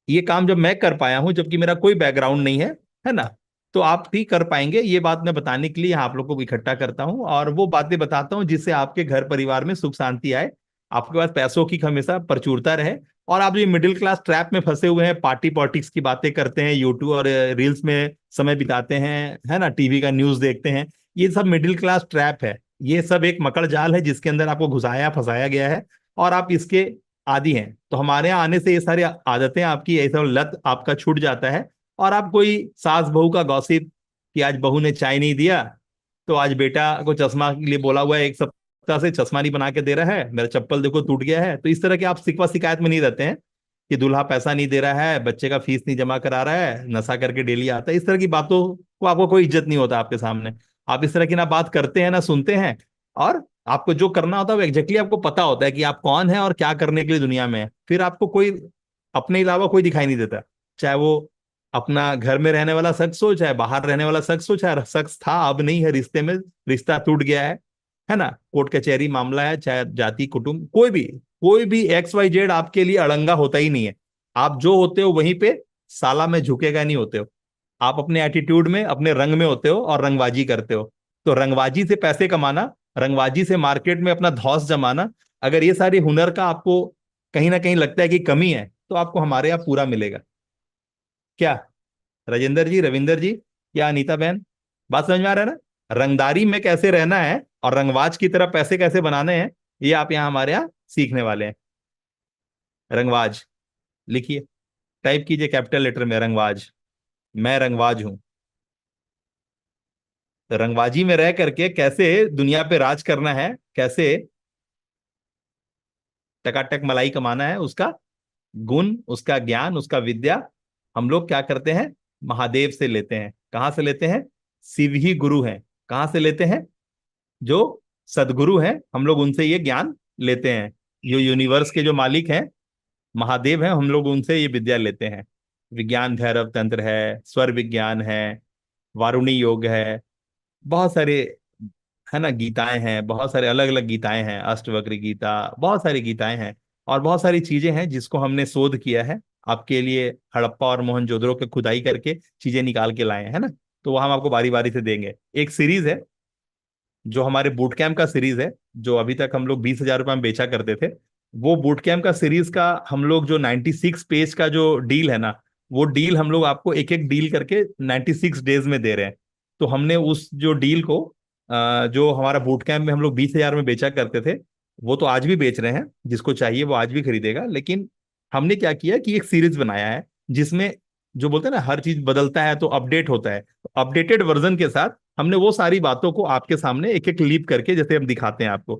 ये काम जब मैं कर पाया हूं जबकि मेरा कोई बैकग्राउंड नहीं है ना, तो आप भी कर पाएंगे। ये बात मैं बताने के लिए यहाँ आप लोग को इकट्ठा करता हूँ और वो बातें बताता हूँ जिससे आपके घर परिवार में सुख शांति आए, आपके पास पैसों की हमेशा प्रचुरता रहे। और आप जो मिडिल क्लास ट्रैप में फंसे हुए हैं, पार्टी पॉलिटिक्स की बातें करते हैं, यूट्यूब और रील्स में समय बिताते हैं, है ना, टीवी का न्यूज देखते हैं, ये सब मिडिल क्लास ट्रैप है। ये सब एक मकड़ जाल है जिसके अंदर आपको घुसाया फंसाया गया है, और आप इसके आदी हैं। तो हमारे यहाँ आने से ये सारी आदतें आपकी, ऐसा लत आपका छूट जाता है। और आप कोई सास बहू का गॉसिप कि आज बहू ने चाय नहीं दिया, तो आज बेटा को चश्मा के लिए बोला हुआ है, 1 सप्ताह से चश्मा नहीं बना के दे रहा है, मेरा चप्पल देखो टूट गया है। तो इस तरह के आप शिकवा शिकायत में नहीं रहते हैं कि दूल्हा पैसा नहीं दे रहा है, बच्चे का फीस नहीं जमा करा रहा है, नशा करके डेली आता है। इस तरह की बातों को आपको कोई इज्जत नहीं होता आपके सामने। आप इस तरह की ना बात करते हैं ना सुनते हैं, और आपको जो करना होता है वो एग्जैक्टली आपको पता होता है कि आप कौन है और क्या करने के लिए दुनिया में है। फिर आपको कोई अपने अलावा कोई दिखाई नहीं देता, चाहे वो अपना घर में रहने वाला शख्स हो, चाहे बाहर रहने वाला शख्स हो, चाहे शख्स था अब नहीं है रिश्ते में, रिश्ता टूट गया है ना, कोर्ट कचहरी मामला है, चाहे जाति कुटुंब, कोई भी XYZ आपके लिए अड़ंगा होता ही नहीं है। आप जो होते हो वहीं पे साला में झुकेगा नहीं होते हो। आप अपने एटीट्यूड में, अपने रंग में होते हो और रंगबाजी करते हो। तो रंगबाजी से पैसे कमाना, रंगबाजी से मार्केट में अपना धौंस जमाना, अगर ये सारे हुनर का आपको कहीं ना कहीं लगता है कि कमी है, तो आपको हमारे यहाँ पूरा मिलेगा। क्या राजेंद्र जी, रविंदर जी, या अनीता बहन, बात समझ में आ रहा है ना? रंगदारी में कैसे रहना है और रंगबाज की तरह पैसे कैसे बनाने हैं, ये आप यहाँ हमारे यहाँ सीखने वाले हैं। रंगबाज लिखिए, टाइप कीजिए कैपिटल लेटर में, रंगबाज। मैं रंगबाज हूं। तो रंगबाजी में रह करके कैसे दुनिया पे राज करना है, कैसे टकाटक मलाई कमाना है, उसका गुण, उसका ज्ञान, उसका विद्या हम लोग क्या करते हैं, महादेव से लेते हैं। कहां से लेते हैं? शिव ही गुरु हैं। कहां से लेते हैं? जो सदगुरु हैं हम लोग उनसे ये ज्ञान लेते हैं। जो यूनिवर्स के जो मालिक हैं, महादेव हैं, हम लोग उनसे ये विद्या लेते हैं। विज्ञान भैरव तंत्र है, स्वर विज्ञान है, वारुणी योग है, बहुत सारे, है ना, गीताएं हैं, बहुत सारे अलग अलग गीताएं हैं, अष्टवक्र गीता, बहुत सारी गीताएं हैं और बहुत सारी चीजें हैं जिसको हमने शोध किया है आपके लिए। हड़प्पा और मोहनजोदड़ो के खुदाई करके चीजें निकाल के लाए हैं ना, तो वो हम आपको बारी बारी से देंगे। एक सीरीज है जो हमारे बूट कैंप का सीरीज है, जो अभी तक हम लोग 20,000 रुपये में बेचा करते थे। वो बूट कैंप का सीरीज का हम लोग जो 96 पेज का जो डील है ना, वो डील हम लोग आपको एक एक डील करके 96 डेज में दे रहे हैं। तो हमने उस जो डील को जो हमारा बूट कैंप में हम लोग 20,000 में बेचा करते थे, वो तो आज भी बेच रहे हैं। जिसको चाहिए वो आज भी खरीदेगा। लेकिन हमने क्या किया कि एक सीरीज बनाया है जिसमें जो बोलते हैं ना, हर चीज बदलता है तो अपडेट होता है। अपडेटेड वर्जन के साथ हमने वो सारी बातों को आपके सामने एक एक लीप करके जैसे हम दिखाते हैं आपको,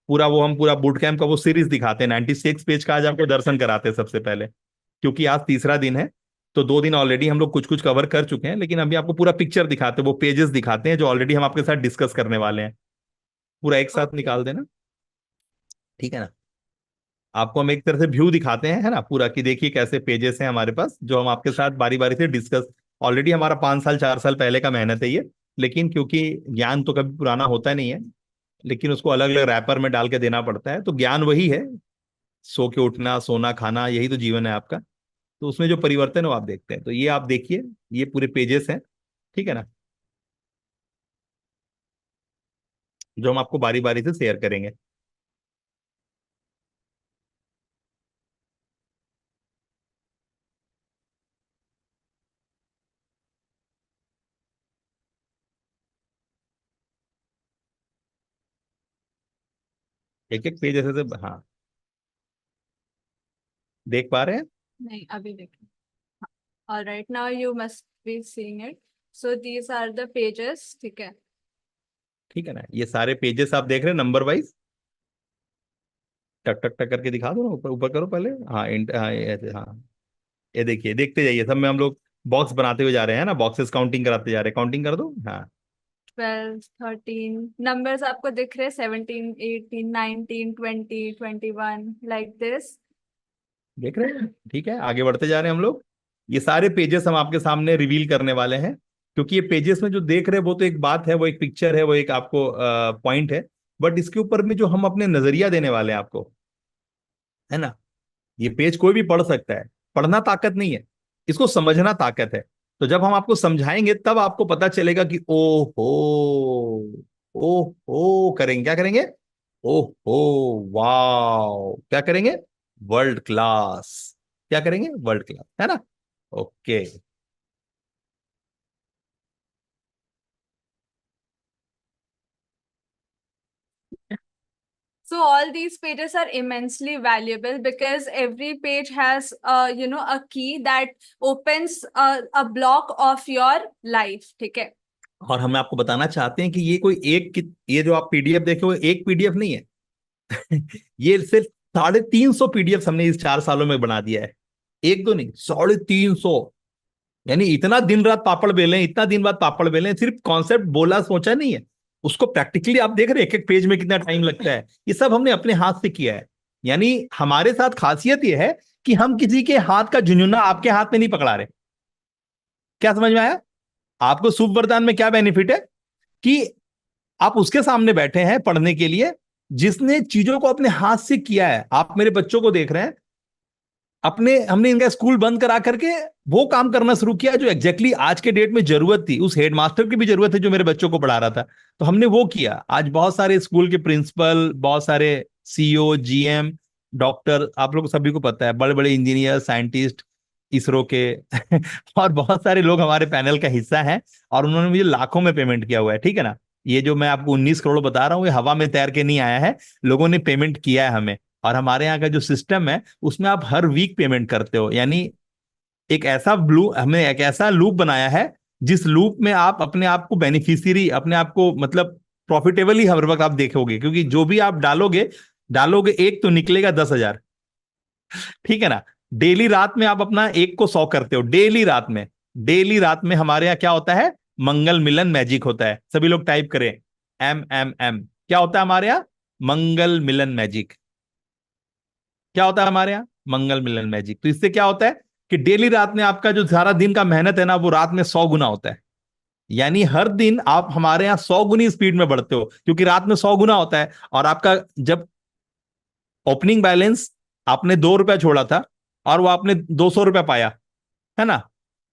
पूरा वो हम पूरा बूट कैंप का वो सीरीज दिखाते हैं। 96 पेज का आज आपको दर्शन कराते हैं सबसे पहले, क्योंकि आज तीसरा दिन है। तो 2 दिन ऑलरेडी हम लोग कुछ कुछ कवर कर चुके हैं, लेकिन अभी आपको पूरा पिक्चर दिखाते हैं, वो पेजेस दिखाते हैं जो ऑलरेडी हम आपके साथ डिस्कस करने वाले हैं। पूरा एक साथ निकाल देना, ठीक है ना? आपको हम एक तरह से व्यू दिखाते हैं, है ना, पूरा, कि देखिए कैसे पेजेस हैं हमारे पास जो हम आपके साथ बारी बारी से डिस्कस। ऑलरेडी हमारा 5 साल 4 साल पहले का मेहनत है ये, लेकिन क्योंकि ज्ञान तो कभी पुराना होता नहीं है, लेकिन उसको अलग अलग रैपर में डाल के देना पड़ता है। तो ज्ञान वही है, सो के उठना, सोना, खाना, यही तो जीवन है आपका। तो उसमें जो परिवर्तन है वो आप देखते हैं। तो ये आप देखिए, ये पूरे पेजेस हैं, ठीक है ना, जो हम आपको बारी बारी से शेयर करेंगे। एक एक पेज ऐसे से, हाँ, देख पा रहे हैं? नहीं, अभी देखिए। All right, now you must be seeing it. So these are the pages, ठीक है? ठीक है ना, ये सारे पेजेस आप देख रहे हैं नंबर वाइज। टक टक टक करके दिखा दो ना, ऊपर ऊपर करो पहले। हाँ, हाँ, ये ऐसे, हाँ, ये देखिए, देखते जाइए, सब में हम लोग बॉक्स बनाते हुए जा रहे हैं ना, बॉक्सेस काउंटिंग कराते जा रहे हैं। काउंटिंग कर दो, हाँ। 12, 13 numbers आपको दिख रहे हैं, 17, 18, 19, 20, 21, like this. देख रहे हैं? ठीक है, आगे बढ़ते जा रहे हैं हम लोग। ये सारे पेजेस हम आपके सामने रिवील करने वाले हैं, क्योंकि ये पेजेस में जो देख रहे हैं वो तो एक बात है, वो एक पिक्चर है, वो एक आपको पॉइंट है। बट इसके ऊपर में जो हम अपने नजरिया देने वाले हैं आपको, है ना, ये पेज कोई भी पढ़ सकता है। पढ़ना ताकत नहीं है, इसको समझना ताकत है। तो जब हम आपको समझाएंगे तब आपको पता चलेगा कि ओ हो, ओ हो करेंगे, क्या करेंगे? ओ हो, वाओ, क्या करेंगे? World class. क्या करेंगे? वर्ल्ड क्लास, है ना? Okay. So all these pages are immensely valuable because every page has, a key that opens a block of your life, ठीक है? और हम आपको बताना चाहते हैं कि ये कोई ये जो आप पीडीएफ देखे वो एक पीडीएफ नहीं है। ये सिर्फ 350 पीडीएफ हमने इस 4 सालों में बना दिया है। एक दो नहीं, 350। यानी इतना दिन रात पापड़ बेले, इतना दिन बाद पापड़ बेले, सिर्फ कॉन्सेप्ट बोला सोचा नहीं है, उसको प्रैक्टिकली आप देख रहे हैं एक एक पेज में कितना टाइम लगता है। ये सब हमने अपने हाथ से किया है। यानी हमारे साथ खासियत ये है कि हम किसी के हाथ का झुनझुना आपके हाथ में नहीं पकड़ा रहे। क्या समझ में आया? आपको शुभ वरदान में क्या बेनिफिट है कि आप उसके सामने बैठे हैं पढ़ने के लिए जिसने चीजों को अपने हाथ से किया है। आप मेरे बच्चों को देख रहे हैं, हमने इनका स्कूल बंद करा करके वो काम करना शुरू किया जो एग्जैक्टली आज के डेट में जरूरत थी। उस हेडमास्टर की भी जरूरत है जो मेरे बच्चों को पढ़ा रहा था, तो हमने वो किया। आज बहुत सारे स्कूल के प्रिंसिपल, बहुत सारे सीईओ, जीएम, डॉक्टर, आप लोग सभी को पता है, बड़े बड़े इंजीनियर, साइंटिस्ट, इसरो के और बहुत सारे लोग हमारे पैनल का हिस्सा हैं और उन्होंने मुझे लाखों में पेमेंट किया हुआ है। ठीक है ना? ये जो मैं आपको 19 करोड़ बता रहा हूँ ये हवा में तैर के नहीं आया है, लोगों ने पेमेंट किया है हमें। और हमारे यहाँ का जो सिस्टम है उसमें आप हर वीक पेमेंट करते हो। यानी हमने एक ऐसा लूप बनाया है जिस लूप में आप अपने आप को बेनिफिशियरी, अपने आप को मतलब प्रॉफिटेबल ही हर वक्त आप देखोगे, क्योंकि जो भी आप डालोगे डालोगे एक तो निकलेगा 10,000। ठीक है ना? डेली रात में आप अपना 1 को 100 करते हो। डेली रात में हमारे यहाँ क्या होता है? मंगल मिलन मैजिक होता है। सभी लोग टाइप करें MMM। क्या होता है हमारे यहाँ? मंगल मिलन मैजिक। क्या होता है हमारे यहाँ? मंगल मिलन मैजिक। तो इससे क्या होता है कि डेली रात में आपका जो सारा दिन का मेहनत है ना वो रात में 100 गुना होता है। यानी हर दिन आप हमारे यहाँ 100 गुनी स्पीड में बढ़ते हो, क्योंकि रात में 100 गुना होता है। और आपका जब ओपनिंग बैलेंस आपने 2 रुपया छोड़ा था और वो आपने 200 रुपया पाया, है ना?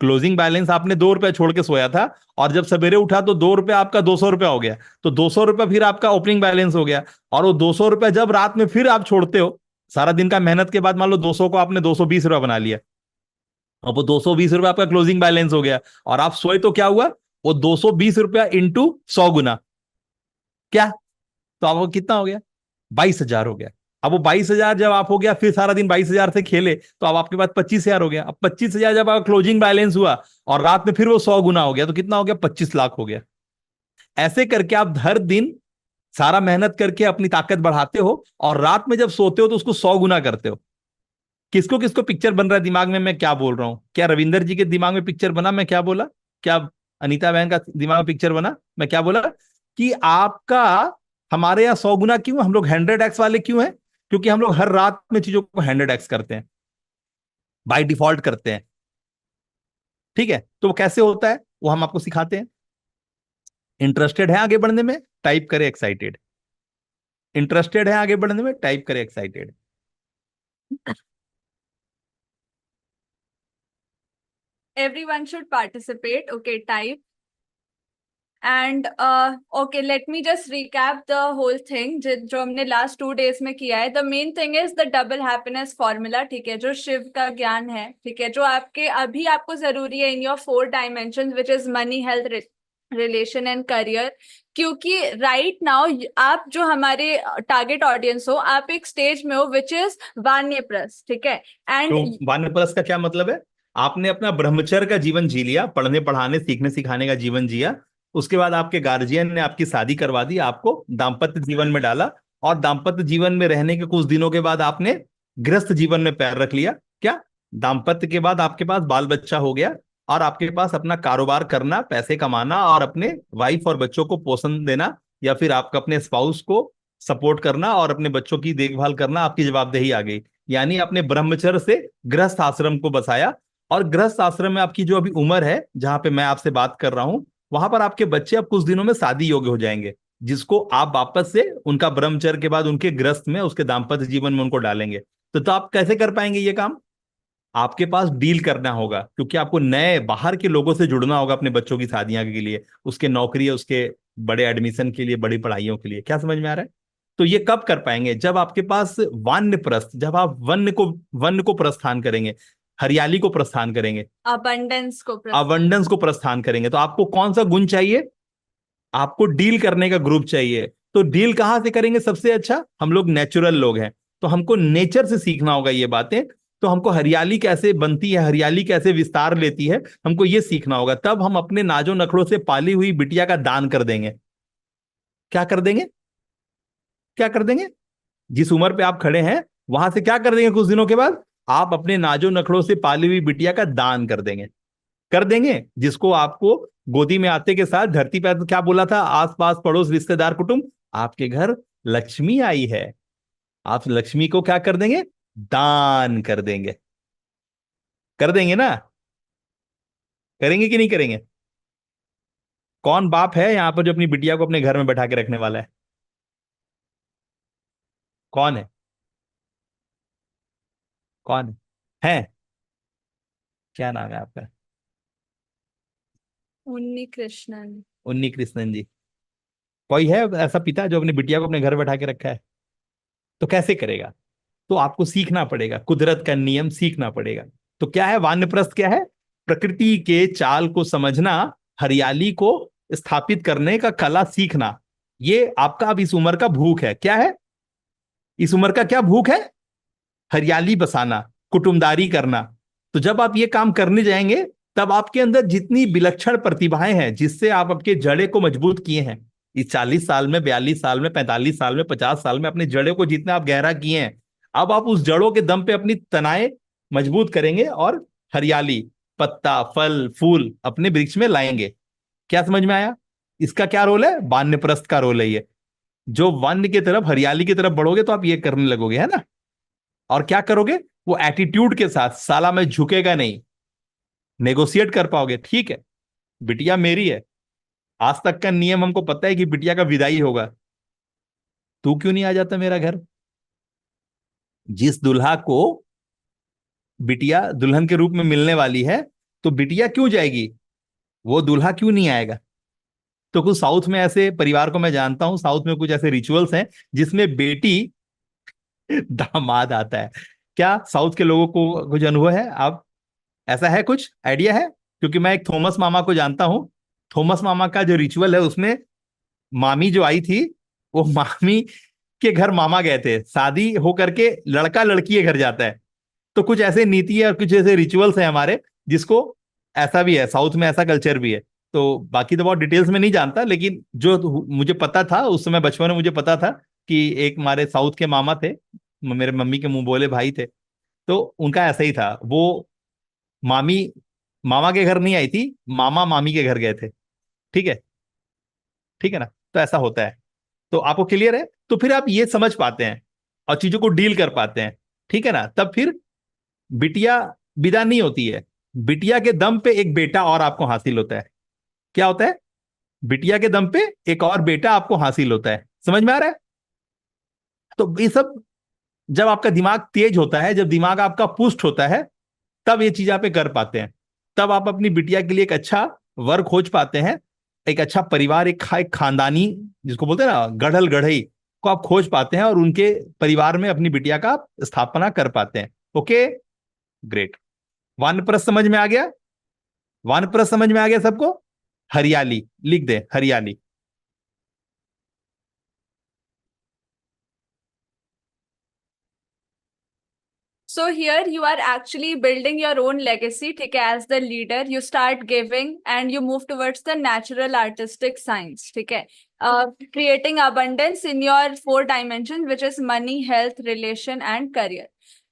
क्लोजिंग बैलेंस आपने 2 रुपया छोड़ के सोया था और जब सवेरे उठा तो 2 रुपया आपका 200 रुपया हो गया। तो 200 रुपया फिर आपका ओपनिंग बैलेंस हो गया। और वो 200 रुपया जब रात में फिर आप छोड़ते हो, सारा दिन का मेहनत के बाद मान लो 200 को आपने 220 रुपया बना लिया, अब वो 220 रुपया आपका क्लोजिंग बैलेंस हो गया और आप सोए तो क्या हुआ? वो 220 रुपया इंटू 100 गुना, क्या? तो आपको कितना हो गया? 22,000 हो गया। अब वो 22,000 जब आप हो गया, फिर सारा दिन 22,000 से खेले तो अब आपके पास 25,000 हो गया। अब 25,000 जब आपका क्लोजिंग बैलेंस हुआ और रात में फिर वो 100 गुना हो गया, तो कितना हो गया? 25 लाख हो गया। ऐसे करके आप हर दिन सारा मेहनत करके अपनी ताकत बढ़ाते हो और रात में जब सोते हो तो उसको 100 गुना करते हो। किसको किसको पिक्चर बन रहा है दिमाग में मैं क्या बोल रहा हूं? क्या रविंदर जी के दिमाग में पिक्चर बना मैं क्या बोला? क्या अनीता बहन का दिमाग में पिक्चर बना मैं क्या बोला? कि आपका हमारे यहाँ 100 गुना क्यों? हम लोग 100x वाले क्यों हैं? क्योंकि हम लोग हर रात में चीजों को 100x करते हैं, बाय डिफॉल्ट करते हैं। ठीक है? तो वो कैसे होता है वो हम आपको सिखाते हैं। इंटरेस्टेड है आगे बढ़ने में? टाइप करें एक्साइटेड। इंटरेस्टेड है आगे बढ़ने में? टाइप करें excited. Everyone should participate. Okay, type. And okay, let me just recap the whole thing जो हमने last 2 days में किया है. The main thing is the double happiness formula. ठीक है, जो शिव का ज्ञान है, ठीक है, जो आपके अभी आपको जरूरी है in your 4 dimensions, which is money, health, relation and career. क्योंकि राइट नाउ आप जो हमारे टारगेट ऑडियंस हो, आप एक स्टेज में हो विच इज वानप्रस्थ. ठीक है? एंड वानप्रस्थ का क्या मतलब है? आपने अपना ब्रह्मचर्य का जीवन जी लिया, पढ़ने पढ़ाने सीखने सिखाने का जीवन जिया। उसके बाद आपके गार्जियन ने आपकी शादी करवा दी, आपको दाम्पत्य जीवन में डाला और दाम्पत्य जीवन में रहने के कुछ दिनों के बाद आपने गृहस्थ जीवन में पैर रख लिया। क्या? दाम्पत्य के बाद आपके पास बाल बच्चा हो गया और आपके पास अपना कारोबार करना, पैसे कमाना और अपने वाइफ और बच्चों को पोषण देना या फिर आपका अपने स्पाउस को सपोर्ट करना और अपने बच्चों की देखभाल करना आपकी जवाबदेही आ गई। यानी अपने ब्रह्मचर्य से गृहस्थ आश्रम को बसाया और गृहस्थ आश्रम में आपकी जो अभी उम्र है जहां पे मैं आपसे बात कर रहा हूं, वहां पर आपके बच्चे अब कुछ दिनों में शादी योग्य हो जाएंगे, जिसको आप वापस से उनका ब्रह्मचर्य के बाद उनके गृहस्थ में, उसके दाम्पत्य जीवन में उनको डालेंगे। तो आप कैसे कर पाएंगे ये काम? आपके पास डील करना होगा, क्योंकि आपको नए बाहर के लोगों से जुड़ना होगा अपने बच्चों की शादियां के लिए, उसके नौकरी, उसके बड़े एडमिशन के लिए, बड़ी पढ़ाइयों के लिए। क्या समझ में आ रहा है? तो ये कब कर पाएंगे? जब आपके पास वान्यप्रस्थ, जब आप वन्य को प्रस्थान करेंगे, हरियाली को प्रस्थान करेंगे, अबंडेंस को प्रस्थान करेंगे। तो आपको कौन सा गुण चाहिए? आपको डील करने का ग्रुप चाहिए। तो डील कहां से करेंगे सबसे अच्छा? हम लोग नेचुरल लोग हैं, तो हमको नेचर से सीखना होगा ये बातें। तो हमको हरियाली कैसे बनती है, हरियाली कैसे विस्तार लेती है, हमको ये सीखना होगा। तब हम अपने नाजो नखड़ों से पाली हुई बिटिया का दान कर देंगे। क्या कर देंगे? क्या कर देंगे? जिस उम्र पे आप खड़े हैं वहां से क्या कर देंगे? कुछ दिनों के बाद आप अपने नाजो नखड़ों से पाली हुई बिटिया का दान कर देंगे। कर देंगे। जिसको आपको गोदी में आते के साथ धरती पे क्या बोला था, आस पास पड़ोस रिश्तेदार कुटुंब, आपके घर लक्ष्मी आई है, आप लक्ष्मी को क्या कर देंगे, दान कर देंगे। कर देंगे ना, करेंगे कि नहीं करेंगे? कौन बाप है यहां पर जो अपनी बिटिया को अपने घर में बैठा के रखने वाला है? कौन है? कौन है? क्या नाम है आपका? उन्नी कृष्णन। उन्नी कृष्णन जी। कोई है ऐसा पिता जो अपनी बिटिया को अपने घर बैठा के रखा है? तो कैसे करेगा? तो आपको सीखना पड़ेगा, कुदरत का नियम सीखना पड़ेगा। तो क्या है वानप्रस्थ, क्या है? प्रकृति के चाल को समझना, हरियाली को स्थापित करने का कला सीखना। ये आपका अब इस उम्र का भूख है। क्या है इस उम्र का? क्या भूख है? हरियाली बसाना, कुटुंबदारी करना। तो जब आप ये काम करने जाएंगे, तब आपके अंदर जितनी विलक्षण प्रतिभाएं हैं, जिससे आप आपके जड़े को मजबूत किए हैं इस 40 साल में, 42 साल में, 45 साल में, 50 साल में, अपने जड़े को जितना आप गहरा किए हैं, अब आप उस जड़ों के दम पे अपनी तनाएं मजबूत करेंगे और हरियाली, पत्ता, फल, फूल अपने वृक्ष में लाएंगे। क्या समझ में आया? इसका क्या रोल है? वानप्रस्थ का रोल है ये। जो वन की तरफ, हरियाली की तरफ बढ़ोगे तो आप ये करने लगोगे, है ना? और क्या करोगे? वो एटीट्यूड के साथ, साला मैं झुकेगा नहीं, नेगोशिएट कर पाओगे। ठीक है, बिटिया मेरी है, आज तक का नियम हमको पता है कि बिटिया का विदाई होगा, तू क्यों नहीं आ जाता मेरा घर? जिस दुल्हा को बिटिया दुल्हन के रूप में मिलने वाली है, तो बिटिया क्यों जाएगी, वो दुल्हा क्यों नहीं आएगा? तो कुछ साउथ में ऐसे परिवार को मैं जानता हूं, साउथ में कुछ ऐसे रिचुअल्स हैं जिसमें बेटी दामाद आता है। क्या साउथ के लोगों को कुछ अनुभव है? आप ऐसा है, कुछ आइडिया है? क्योंकि मैं एक थॉमस मामा को जानता हूं। थॉमस मामा का जो रिचुअल है, उसमें मामी जो आई थी, वो मामी के घर मामा गए थे, शादी होकर के लड़का लड़की के घर जाता है। तो कुछ ऐसे नीति है और कुछ ऐसे रिचुअल्स है हमारे, जिसको ऐसा भी है, साउथ में ऐसा कल्चर भी है। तो बाकी तो बहुत डिटेल्स में नहीं जानता, लेकिन जो मुझे पता था उस समय बचपन में, मुझे पता था कि एक हमारे साउथ के मामा थे, मेरे मम्मी के मुंह बोले भाई थे। तो उनका ऐसा ही था, वो मामी मामा के घर नहीं आई थी, मामा मामी के घर गए थे। ठीक है, ठीक है ना? तो ऐसा होता है। तो आपको क्लियर है? तो फिर आप ये समझ पाते हैं और चीजों को डील कर पाते हैं। ठीक है ना? तब फिर बिटिया विदा नहीं होती है, बिटिया के दम पे एक बेटा और आपको हासिल होता है। क्या होता है? बिटिया के दम पे एक और बेटा आपको हासिल होता है। समझ में आ रहा है? तो ये सब जब आपका दिमाग तेज होता है, जब दिमाग आपका पुष्ट होता है, तब ये चीज आप कर पाते हैं। तब आप अपनी बिटिया के लिए एक अच्छा वर खोज पाते हैं, एक अच्छा परिवार, एक खानदानी, जिसको बोलते हैं ना गढ़ल गढ़ई, को आप खोज पाते हैं और उनके परिवार में अपनी बिटिया का आप स्थापना कर पाते हैं। Okay, great. वानप्रस्थ समझ में आ गया? वानप्रस्थ समझ में आ गया सबको? हरियाली लिख दे, हरियाली। So here you are actually building your own legacy, ठीक है? As the leader, you start giving and you move towards the natural artistic science, ठीक है? Creating abundance in your 4 dimensions, which is money, health, relation and career.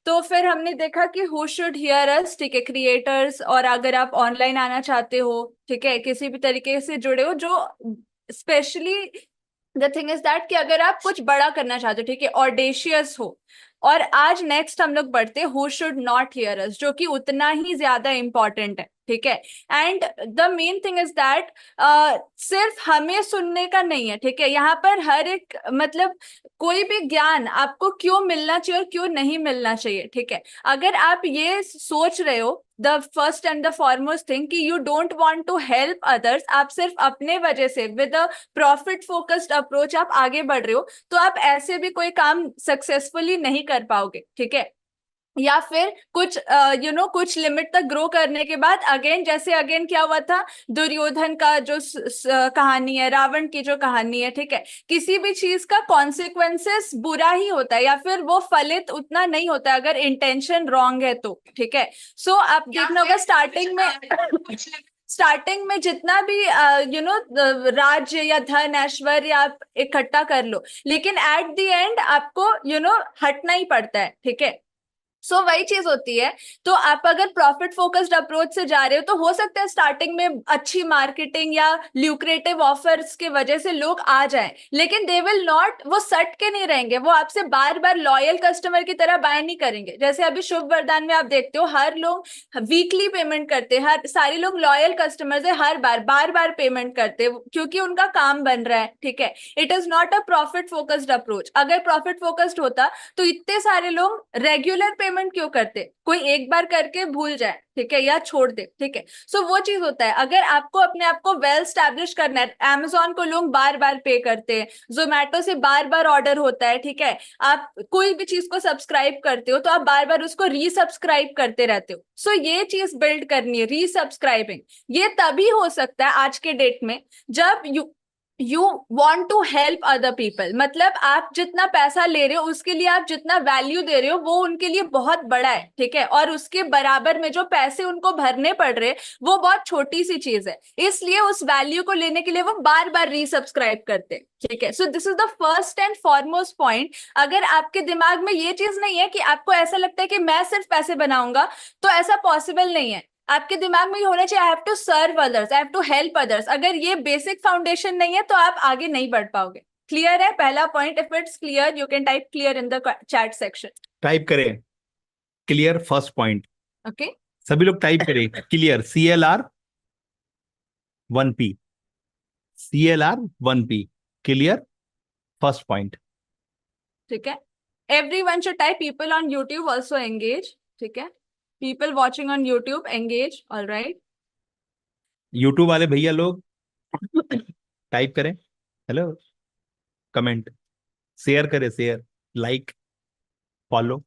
तो फिर हमने देखा कि who should hear us, ठीक है? क्रिएटर्स, और अगर आप ऑनलाइन आना चाहते हो, ठीक है, किसी भी तरीके से जुड़े हो, जो specially the thing is that कि अगर आप कुछ बड़ा करना चाहते हो, ठीक है, ऑडेशियस हो। और आज नेक्स्ट हम लोग बढ़ते हैं हु शुड नॉट हियर अस, जो कि उतना ही ज्यादा इंपॉर्टेंट है, ठीक है? And the main thing is that सिर्फ हमें सुनने का नहीं है, ठीक है? यहाँ पर हर एक, मतलब कोई भी ज्ञान आपको क्यों मिलना चाहिए और क्यों नहीं मिलना चाहिए, ठीक है? अगर आप ये सोच रहे हो, the first and the foremost thing कि you don't want to help others, आप सिर्फ अपने वजह से with a profit focused approach आप आगे बढ़ रहे हो, तो आप ऐसे भी कोई काम सक्सेसफुली नहीं कर पाओगे, ठीक है? या फिर कुछ कुछ लिमिट तक ग्रो करने के बाद अगेन, जैसे अगेन क्या हुआ था, दुर्योधन का जो कहानी है, रावण की जो कहानी है, ठीक है? किसी भी चीज का कॉन्सिक्वेंसेस बुरा ही होता है, या फिर वो फलित उतना नहीं होता अगर इंटेंशन रॉन्ग है तो, ठीक है? सो आप देखना होगा स्टार्टिंग में जितना भी राज्य या धन ऐश्वर्य आप इकट्ठा कर लो, लेकिन एट द एंड आपको हटना ही पड़ता है, ठीक है? सो वही चीज होती है। तो आप अगर प्रॉफिट फोकस्ड अप्रोच से जा रहे हो तो हो सकता है स्टार्टिंग में अच्छी मार्केटिंग या ल्यूक्रेटिव ऑफर्स के वजह से लोग आ जाएं, लेकिन दे विल नॉट, वो सट के नहीं रहेंगे, वो आपसे बार बार लॉयल कस्टमर की तरह बाय नहीं करेंगे। जैसे अभी शुभ वरदान में आप देखते हो हर लोग वीकली पेमेंट करते हैं, हर सारे लोग लॉयल कस्टमर्स है, हर बार बार पेमेंट करते हैं क्योंकि उनका काम बन रहा है, ठीक है। It is not a profit focused approach. अगर प्रॉफिट फोकस्ड होता तो इतने सारे लोग रेगुलर पेमेंट क्यों करते, कोई एक बार करके भूल जाए, ठीक है, या छोड़ दे, ठीक है। सो वो चीज होता है। अगर आपको अपने आप को वेल स्टैब्लिश करना है, Amazon को लोग बार बार पे करते हैं, जोमेटो से बार बार ऑर्डर होता है, ठीक है, आप कोई भी चीज को सब्सक्राइब करते हो तो आप बार बार उसको रीसब्सक्राइब करते रहते हो। सो ये चीज बिल्ड करनी है, रीसब्सक्राइबिंग। ये तभी हो सकता है आज के डेट में जब you want to help other people. मतलब आप जितना पैसा ले रहे हो उसके लिए आप जितना वैल्यू दे रहे हो वो उनके लिए बहुत बड़ा है, ठीक है, और उसके बराबर में जो पैसे उनको भरने पड़ रहे वो बहुत छोटी सी चीज है, इसलिए उस वैल्यू को लेने के लिए वो बार बार रीसब्सक्राइब करते हैं, ठीक है। So this is the first and foremost point. अगर आपके दिमाग में ये चीज नहीं है कि आपको ऐसा लगता है कि मैं सिर्फ पैसे बनाऊंगा, तो ऐसा पॉसिबल नहीं है। आपके दिमाग में ये होना चाहिए, I have to serve others, I have to help others. अगर ये बेसिक फाउंडेशन नहीं है तो आप आगे नहीं बढ़ पाओगे। क्लियर है पहला point? If it's clear you can type clear in the chat section. Type करें क्लियर फर्स्ट पॉइंट, ओके, सभी लोग टाइप करें clear, CLR 1P, CLR 1P, clear first point. ठीक है। Everyone should type, people on YouTube also engage, ठीक है, people watching on YouTube engage, alright. YouTube वाले भैया लोग टाइप करें हेलो, कमेंट, शेयर करें, share, like, follow.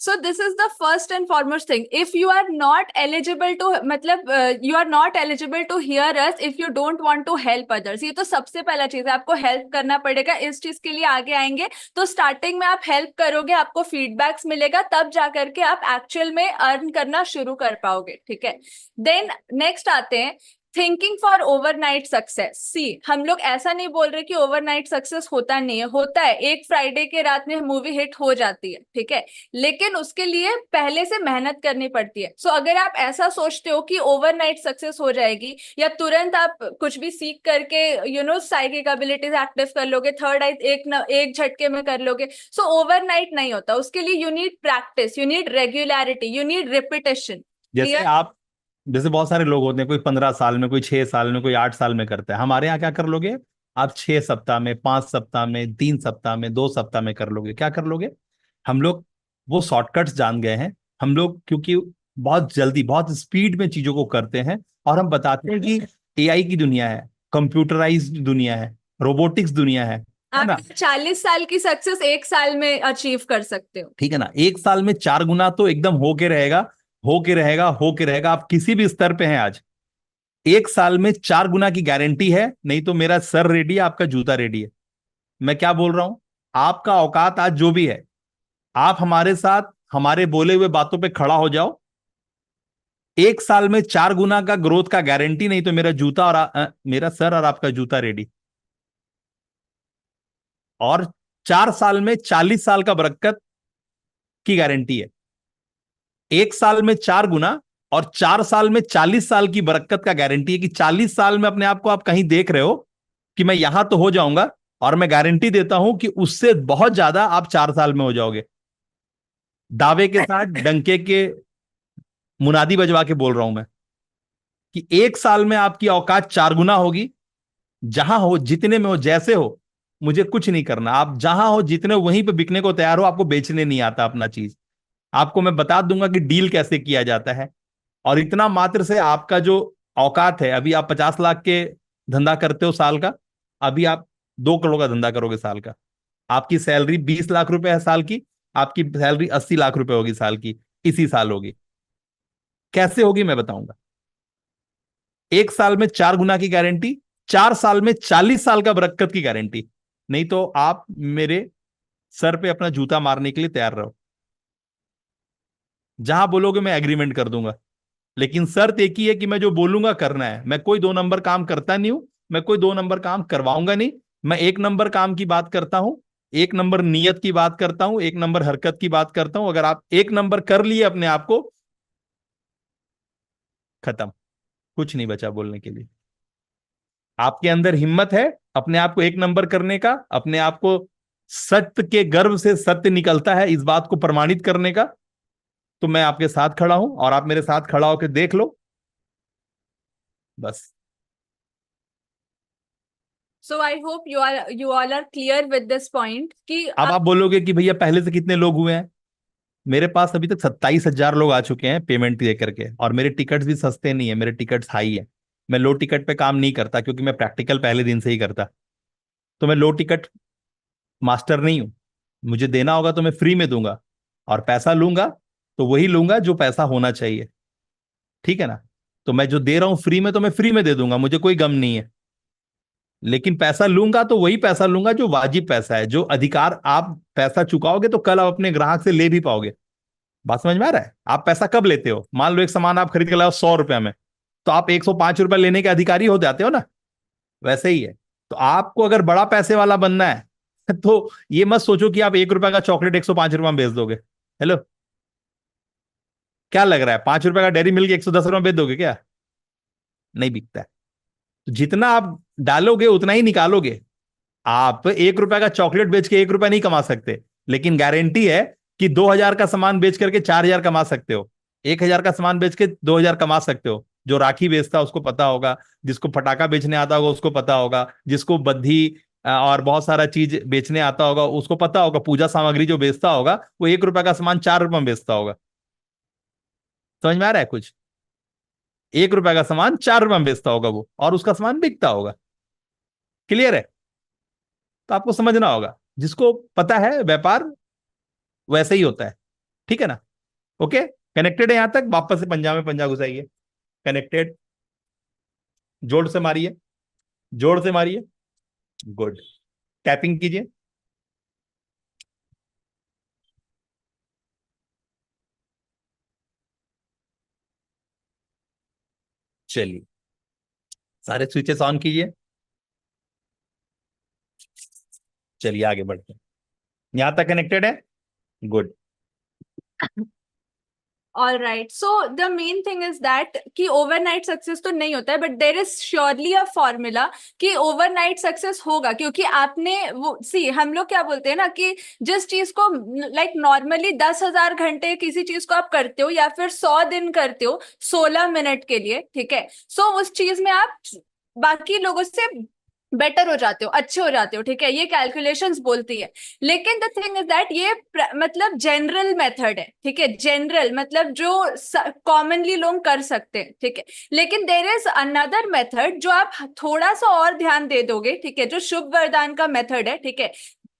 So this is the first and foremost thing. If you are not eligible to, मतलब you are not eligible to hear us if you don't want to help others. ये तो सबसे पहला चीज है, आपको help करना पड़ेगा। इस चीज के लिए आगे आएंगे तो स्टार्टिंग में आप हेल्प करोगे, आपको फीडबैक्स मिलेगा, तब जाकर के आप एक्चुअल में अर्न करना शुरू कर पाओगे, ठीक है। देन नेक्स्ट आते हैं थिंकिंग फॉर ओवरनाइट सक्सेस। सी, हम लोग ऐसा नहीं बोल रहे कि ओवरनाइट सक्सेस होता नहीं है, होता है। एक फ्राइडे के रात में मूवी हिट हो जाती है, ठीक है, लेकिन उसके लिए पहले से मेहनत करनी पड़ती है। सो अगर आप ऐसा सोचते हो कि ओवरनाइट सक्सेस हो जाएगी या तुरंत आप कुछ भी सीख करके साइकिक एबिलिटीज एक्टिव कर लोगे, थर्ड आई एक झटके में कर लोगे, सो ओवरनाइट नहीं होता। उसके लिए you need practice, you need regularity, you need repetition. जैसे बहुत सारे लोग होते हैं, कोई 15 साल में, कोई 6 साल में, कोई 8 साल में करता है। हमारे यहाँ क्या कर लोगे आप? 6 सप्ताह में, 5 सप्ताह में, 3 सप्ताह में, 2 सप्ताह में कर लोगे। क्या कर लोगे? हम लोग वो शॉर्टकट्स जान गए हैं हम लोग, क्योंकि बहुत जल्दी, बहुत स्पीड में चीजों को करते हैं। और हम बताते हैं कि AI की दुनिया है, कंप्यूटराइज्ड दुनिया है, रोबोटिक्स दुनिया है ना। आप 40 साल की सक्सेस 1 साल में अचीव कर सकते हो, ठीक है ना। 1 साल में 4 गुना तो एकदम होके रहेगा, होके रहेगा, होके रहेगा। आप किसी भी स्तर पे हैं आज, 1 साल में 4 गुना की गारंटी है। नहीं तो मेरा सर रेडी है, आपका जूता रेडी है। मैं क्या बोल रहा हूं? आपका औकात आज जो भी है, आप हमारे साथ हमारे बोले हुए बातों पे खड़ा हो जाओ। 1 साल में 4 गुना का ग्रोथ का गारंटी, नहीं तो मेरा जूता और मेरा सर और आपका जूता रेडी। और 4 साल में 40 साल का बरकत की गारंटी है। 1 साल में 4 गुना और 4 साल में 40 साल की बरकत का गारंटी है कि 40 साल में अपने आप को आप कहीं देख रहे हो कि मैं यहां तो हो जाऊंगा, और मैं गारंटी देता हूं कि उससे बहुत ज्यादा आप 4 साल में हो जाओगे। दावे के साथ, डंके के मुनादी बजवा के बोल रहा हूं मैं कि 1 साल में आपकी औकात 4 गुना होगी। जहां हो, जितने में हो, जैसे हो, मुझे कुछ नहीं करना। आप जहां हो, जितने, वहीं पे बिकने को तैयार हो। आपको बेचने नहीं आता अपना चीज, आपको मैं बता दूंगा कि डील कैसे किया जाता है। और इतना मात्र से आपका जो औकात है, अभी आप 50 लाख के धंधा करते हो साल का, अभी आप 2 करोड़ का धंधा करोगे साल का। आपकी सैलरी 20 लाख रुपए है साल की, आपकी सैलरी 80 लाख रुपए होगी साल की, इसी साल होगी। कैसे होगी मैं बताऊंगा। 1 साल में 4 गुना की गारंटी, 4 साल में 40 साल का बरकत की गारंटी। नहीं तो आप मेरे सर पे अपना जूता मारने के लिए तैयार रहो। जहां बोलोगे मैं एग्रीमेंट कर दूंगा, लेकिन शर्त एक ही है कि मैं जो बोलूंगा करना है। मैं कोई 2 नंबर काम करता नहीं हूं, मैं कोई 2 नंबर काम करवाऊंगा नहीं। मैं 1 नंबर काम की बात करता हूं, एक नंबर नियत की बात करता हूं, एक नंबर हरकत की बात करता हूं। अगर आप एक नंबर कर लिए अपने आप को, खत्म, कुछ नहीं बचा बोलने के लिए। आपके अंदर हिम्मत है अपने आप को एक नंबर करने का, अपने आप को सत्य के गर्भ से सत्य निकलता है इस बात को प्रमाणित करने का, तो मैं आपके साथ खड़ा हूं और आप मेरे साथ खड़ा होकर देख लो बस। So I hope you all are clear with this point कि अब आप बोलोगे कि भैया पहले से कितने लोग हुए हैं? मेरे पास अभी तक 27,000 लोग आ चुके हैं पेमेंट दे करके, और मेरे टिकट्स भी सस्ते नहीं है, मेरे टिकट्स हाई है। मैं लो टिकट पे काम नहीं करता क्योंकि मैं प्रैक्टिकल पहले दिन से ही करता, तो मैं लो टिकट मास्टर नहीं हूं। मुझे देना होगा तो मैं फ्री में दूंगा, और पैसा लूंगा तो वही लूंगा जो पैसा होना चाहिए, ठीक है ना? तो मैं जो दे रहा हूं फ्री में, तो मैं फ्री में दे दूंगा, मुझे कोई गम नहीं है। लेकिन पैसा लूंगा तो वही पैसा लूंगा जो वाजिब पैसा है, जो अधिकार आप पैसा चुकाओगे तो कल आप अपने ग्राहक से ले भी पाओगे। बात समझ में आ रहा है? आप पैसा कब लेते हो? मान लो एक सामान आप खरीद के लाओ 100 रुपए में, तो आप 105 रुपए लेने के अधिकारी हो जाते हो ना। वैसे ही है। तो आपको अगर बड़ा पैसे वाला बनना है तो ये मत सोचो कि आप 1 रुपए का चॉकलेट 105 रुपए में बेच दोगे। हेलो, क्या लग रहा है 5 रुपए का डेयरी मिल्क 110 रुपए में बेच दोगे क्या? नहीं बिकता है। तो जितना आप डालोगे उतना ही निकालोगे। आप 1 रुपए का चॉकलेट बेच के 1 रुपए नहीं कमा सकते, लेकिन गारंटी है कि 2,000 का सामान बेच करके 4,000 कमा सकते हो। 1,000 का सामान बेच के 2,000 कमा सकते हो। जो राखी बेचता है उसको पता होगा, जिसको पटाखा बेचने आता होगा उसको पता होगा, जिसको बद्धी और बहुत सारा चीज बेचने आता होगा उसको पता होगा। पूजा सामग्री जो बेचता होगा वो 1 रुपए का सामान 4 रुपए में बेचता होगा। समझ में आ रहा है कुछ? 1 रुपए का सामान 4 रुपए में बेचता होगा वो, और उसका सामान बिकता होगा। क्लियर है? तो आपको समझना होगा, जिसको पता है व्यापार वैसे ही होता है, ठीक है ना? ओके, कनेक्टेड है यहां तक? वापस से पंजा में पंजा घुसाइए। कनेक्टेड, जोर से मारिए, जोर से मारिए, गुड। टैपिंग कीजिए। चलिए, सारे स्विचेस ऑन कीजिए। चलिए आगे बढ़ते हैं। यहां तक कनेक्टेड है? Good. All right. So the main thing is that कि overnight success तो नहीं होता है, but there is surely a formula कि overnight success होगा, क्योंकि आपने वो हम लोग क्या बोलते हैं ना कि जिस चीज को like normally 10,000 घंटे किसी चीज को आप करते हो या फिर 100 दिन करते हो 16 मिनट के लिए, ठीक है? सो उस चीज में आप बाकी लोगों से बेटर हो जाते हो, अच्छे हो जाते हो, ठीक है? ये कैलकुलेशंस बोलती है। लेकिन द थिंग इज दैट ये मतलब जनरल मेथड है, ठीक है? जनरल मतलब जो कॉमनली लोग कर सकते हैं, ठीक है? लेकिन देर इज अनदर मेथड जो आप थोड़ा सा और ध्यान दे दोगे, ठीक है? जो शुभ वरदान का मेथड है, ठीक है?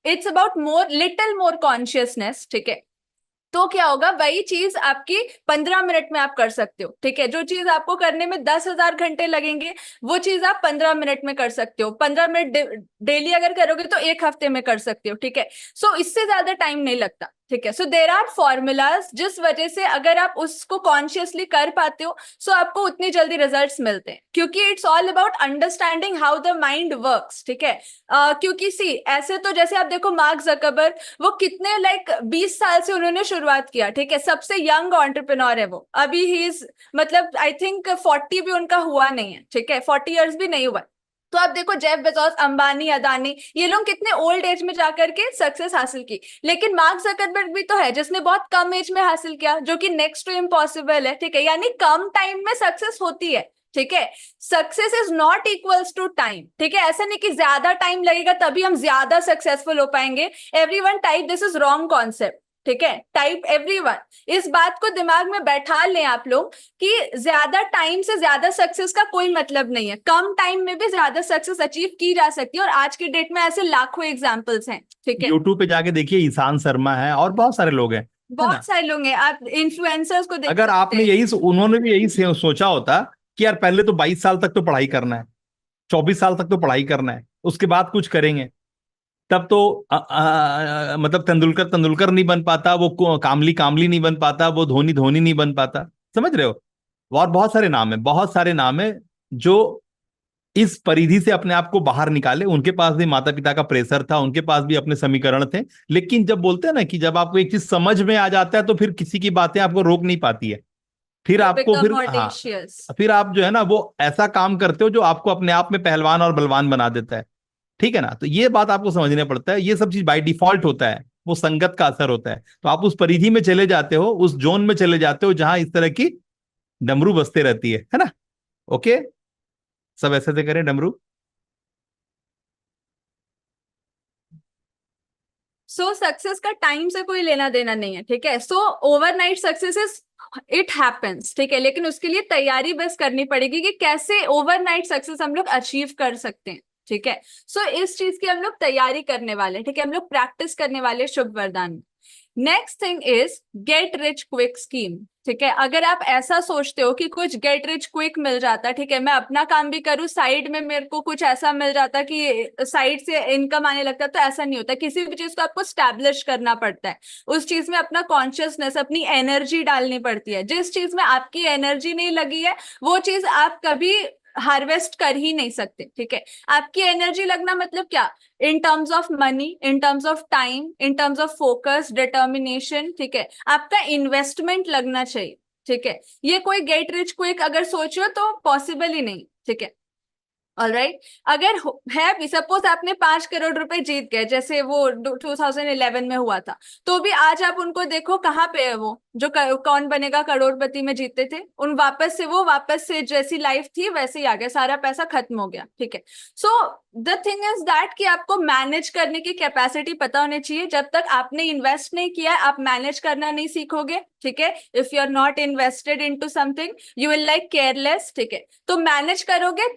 It's about little more consciousness, ठीक है? तो क्या होगा, वही चीज आपकी 15 मिनट में आप कर सकते हो, ठीक है? जो चीज आपको करने में 10,000 घंटे लगेंगे वो चीज आप 15 मिनट में कर सकते हो। 15 मिनट डेली अगर करोगे तो 1 हफ्ते में कर सकते हो, ठीक है? सो इससे ज्यादा टाइम नहीं लगता, ठीक है? सो देर आर फॉर्मूलाज जिस वजह से अगर आप उसको कॉन्शियसली कर पाते हो सो आपको उतनी जल्दी रिजल्ट्स मिलते हैं, क्योंकि it's all about understanding how the mind works, ठीक है? क्योंकि ऐसे तो जैसे आप देखो मार्क जकरबर्ग, वो कितने 20 साल से उन्होंने शुरुआत किया, ठीक है? सबसे यंग एंटरप्रेन्योर है वो। अभी ही इज मतलब आई थिंक 40 भी उनका हुआ नहीं है, ठीक है? 40 इयर्स भी नहीं हुआ। तो आप देखो जेफ बेजोस, अंबानी, अदानी, ये लोग कितने ओल्ड एज में जाकर के सक्सेस हासिल की। लेकिन मार्क जकरबर्ग भी तो है जिसने बहुत कम एज में हासिल किया, जो कि नेक्स्ट टू इम्पॉसिबल है, ठीक है? यानी कम टाइम में सक्सेस होती है, ठीक है? Success is not equals to time, ठीक है? ऐसा नहीं कि ज्यादा टाइम लगेगा तभी हम ज्यादा सक्सेसफुल हो पाएंगे। Everyone type this is wrong concept, ठीक है? Type everyone. इस बात को दिमाग में बैठा लें आप लोग कि ज्यादा टाइम से ज्यादा सक्सेस का कोई मतलब नहीं है। कम टाइम में भी ज्यादा सक्सेस अचीव की जा सकती है, और आज के डेट में ऐसे लाखों एग्जांपल्स हैं, ठीक है? यूट्यूब पे जाके देखिए, ईशान शर्मा है और बहुत सारे लोग हैं, बहुत सारे लोग हैं, आप इन्फ्लुएंसर्स को देख अगर आपने उन्होंने भी यही सोचा होता कि यार पहले तो 22 साल तक तो पढ़ाई करना है, 24 साल तक तो पढ़ाई करना है, उसके बाद कुछ करेंगे, तब तो मतलब तेंदुलकर नहीं बन पाता, वो कामली नहीं बन पाता, वो धोनी नहीं बन पाता। समझ रहे हो? और बहुत सारे नाम है, बहुत सारे नाम है जो इस परिधि से अपने आप को बाहर निकाले। उनके पास भी माता पिता का प्रेशर था, उनके पास भी अपने समीकरण थे, लेकिन जब बोलते हैं ना कि जब आपको एक चीज समझ में आ जाता है तो फिर किसी की बातें आपको रोक नहीं पाती है। फिर आपको फिर फिर आप जो है ना वो ऐसा काम करते हो जो आपको अपने आप में पहलवान और बलवान बना देता है। ठीक है ना, तो ये बात आपको समझने पड़ता है। ये सब चीज बाय डिफॉल्ट होता है, वो संगत का असर होता है। तो आप उस परिधि में चले जाते हो, उस जोन में चले जाते हो जहां इस तरह की डमरू बजते रहती है ना। ओके, सब ऐसे से करें डमरू। सो सक्सेस का टाइम से कोई लेना देना नहीं है, ठीक है। So overnight success is it happens, ठीक है, लेकिन उसके लिए तैयारी बस करनी पड़ेगी कि कैसे ओवरनाइट सक्सेस हम लोग अचीव कर सकते हैं, ठीक है। सो इस चीज की हम लोग तैयारी करने वाले हैं, ठीक है, हम लोग प्रैक्टिस करने वाले शुभ वरदान। Next thing is get rich quick scheme, ठीक है। अगर आप ऐसा सोचते हो कि कुछ गेट रिच क्विक मिल जाता, ठीक है, मैं अपना काम भी करूँ, साइड में मेरे को कुछ ऐसा मिल जाता कि साइड से इनकम आने लगता, तो ऐसा नहीं होता। किसी भी चीज को आपको स्टैब्लिश करना पड़ता है, उस चीज में अपना कॉन्शियसनेस, अपनी एनर्जी डालनी पड़ती है। जिस चीज में आपकी एनर्जी नहीं लगी है वो चीज आप कभी हार्वेस्ट कर ही नहीं सकते, ठीक है। आपकी एनर्जी लगना मतलब क्या, in terms of money, in terms of time, in terms of focus, determination, ठीक है, आपका इन्वेस्टमेंट लगना चाहिए, ठीक है। ये कोई गेट रिच क्विक अगर सोचो तो पॉसिबल ही नहीं, ठीक है। ऑलराइट, अगर है सपोज आपने 5 करोड़ रुपए जीत गए, जैसे वो 2011 में हुआ था, तो भी आज आप उनको देखो कहाँ पे है वो जो कौन बनेगा करोड़पति में जीते थे, उन वापस से जैसी लाइफ थी वैसे ही आ गया, सारा पैसा खत्म हो गया, ठीक है। So the thing is that कि आपको मैनेज करने की कैपेसिटी पता होनी चाहिए। जब तक आपने इन्वेस्ट नहीं किया आप मैनेज करना नहीं सीखोगे, ठीक है। If you are not invested into something you will like careless, ठीक है। तो मैनेज करोगे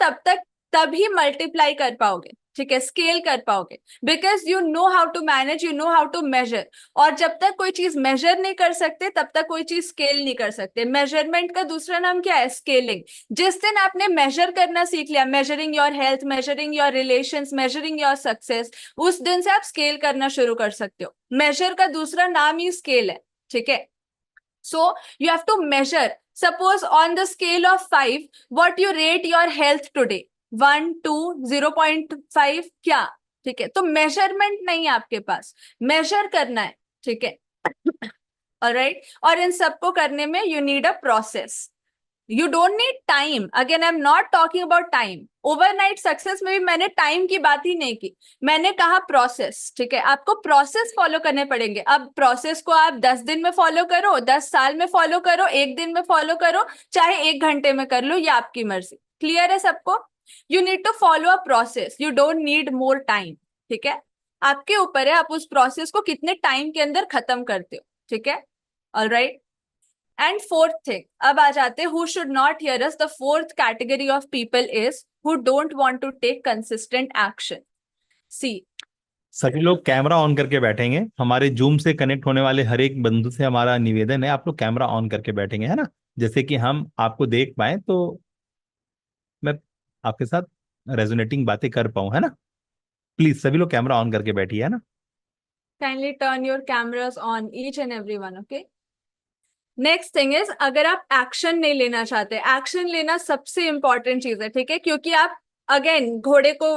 तभी मल्टीप्लाई कर पाओगे, ठीक है, स्केल कर पाओगे, because you know how to manage, you know how to measure. और जब तक कोई चीज मेजर नहीं कर सकते तब तक कोई चीज स्केल नहीं कर सकते। मेजरमेंट का दूसरा नाम क्या है, स्केलिंग। जिस दिन आपने मेजर करना सीख लिया, measuring your health, measuring your relations, measuring your success, उस दिन से आप स्केल करना शुरू कर सकते हो। मेजर का दूसरा नाम ही स्केल है, ठीक है। So you have to measure. Suppose on the scale of 5, what you rate your health today? 1, 2, 0.5 क्या, ठीक है। तो मेजरमेंट नहीं है आपके पास, मेजर करना है, ठीक है। ऑलराइट, और इन सबको करने में you need a process, you don't need time. Again I am not talking about time. Overnight success में भी मैंने टाइम की बात ही नहीं की, मैंने कहा प्रोसेस, ठीक है। आपको प्रोसेस फॉलो करने पड़ेंगे। अब प्रोसेस को आप 10 दिन में फॉलो करो, 10 साल में फॉलो करो, 1 दिन में फॉलो करो, चाहे 1 घंटे में कर लो, ये आपकी मर्जी। क्लियर है सबको? You need to follow a process, you don't need more time, ठीक है। आपके ऊपर है आप उस प्रोसेस को कितने टाइम के अंदर खत्म करते हो, ठीक है। ऑलराइट, एंड फोर्थ थिंग, अब आ जाते हैं who should not hear us. The fourth category of people is who don't want to take consistent action. See, सभी लोग कैमरा ऑन करके बैठेंगे। हमारे जूम से कनेक्ट होने वाले हर एक बंधु से हमारा निवेदन है आप लोग कैमरा ऑन करके बैठेंगे, है ना, जैसे कि हम आपको देख पाए तो मैं आपके साथ रेजोनेटिंग बातें कर पाऊं, है ना। प्लीज सभी लोग कैमरा ऑन करके बैठिए, है ना। Kindly turn your cameras on each and everyone, okay. Next thing is, अगर आप एक्शन नहीं लेना चाहते, एक्शन लेना सबसे इंपॉर्टेंट चीज है, ठीक है। क्योंकि आप अगेन घोड़े को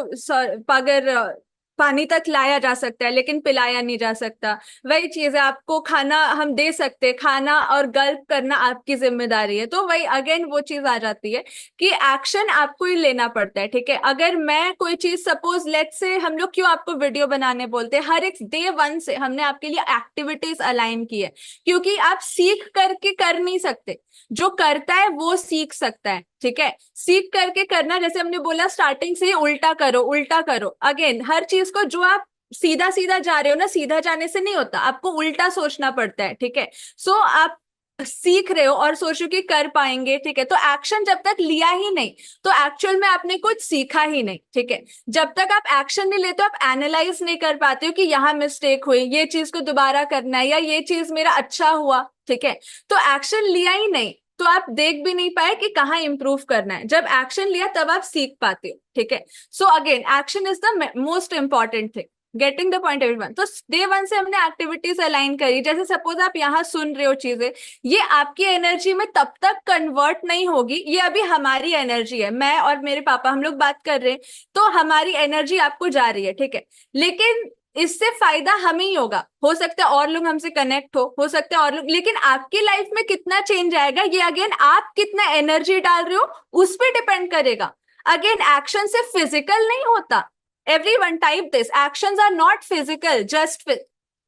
अगर पानी तक लाया जा सकता है लेकिन पिलाया नहीं जा सकता, वही चीज है। आपको खाना हम दे सकते, खाना और गल्प करना आपकी जिम्मेदारी है। तो वही अगेन वो चीज आ जाती है कि एक्शन आपको ही लेना पड़ता है, ठीक है। अगर मैं कोई चीज सपोज लेट्स से, हम लोग क्यों आपको वीडियो बनाने बोलते हैं, हर एक डे 1 से हमने आपके लिए एक्टिविटीज अलाइन की है, क्योंकि आप सीख करके कर नहीं सकते, जो करता है वो सीख सकता है, ठीक है। सीख करके करना, जैसे हमने बोला स्टार्टिंग से, उल्टा करो उल्टा करो। अगेन हर चीज को जो आप सीधा सीधा जा रहे हो ना, सीधा जाने से नहीं होता, आपको उल्टा सोचना पड़ता है, ठीक है। सो आप सीख रहे हो और सोचो कि कर पाएंगे, ठीक है। तो एक्शन जब तक लिया ही नहीं तो एक्चुअल में आपने कुछ सीखा ही नहीं, ठीक है। जब तक आप एक्शन नहीं लेते आप एनालाइज नहीं कर पाते हो कि यहाँ मिस्टेक हुई, ये चीज को दोबारा करना है, या ये चीज मेरा अच्छा हुआ, ठीक है। तो एक्शन लिया ही नहीं तो आप देख भी नहीं पाए कि कहाँ इंप्रूव करना है। जब एक्शन लिया तब आप सीख पाते हो, ठीक है। So again action is the most important thing. Getting the point everyone. तो डे 1 से हमने एक्टिविटीज अलाइन करी, जैसे सपोज आप यहाँ सुन रहे हो चीजें, ये आपकी एनर्जी में तब तक कन्वर्ट नहीं होगी, ये अभी हमारी एनर्जी है, मैं और मेरे पापा हम लोग बात कर रहे हैं, तो हमारी एनर्जी आपको जा रही है, ठीक है, लेकिन इससे फायदा हमें ही होगा, हो सकता है और लोग हमसे कनेक्ट हो सकता है और लोग, लेकिन आपकी लाइफ में कितना चेंज आएगा ये अगेन आप कितना एनर्जी डाल रहे हो उस पर डिपेंड करेगा। अगेन एक्शन से फिजिकल नहीं होता, everyone type this, actions are not physical, just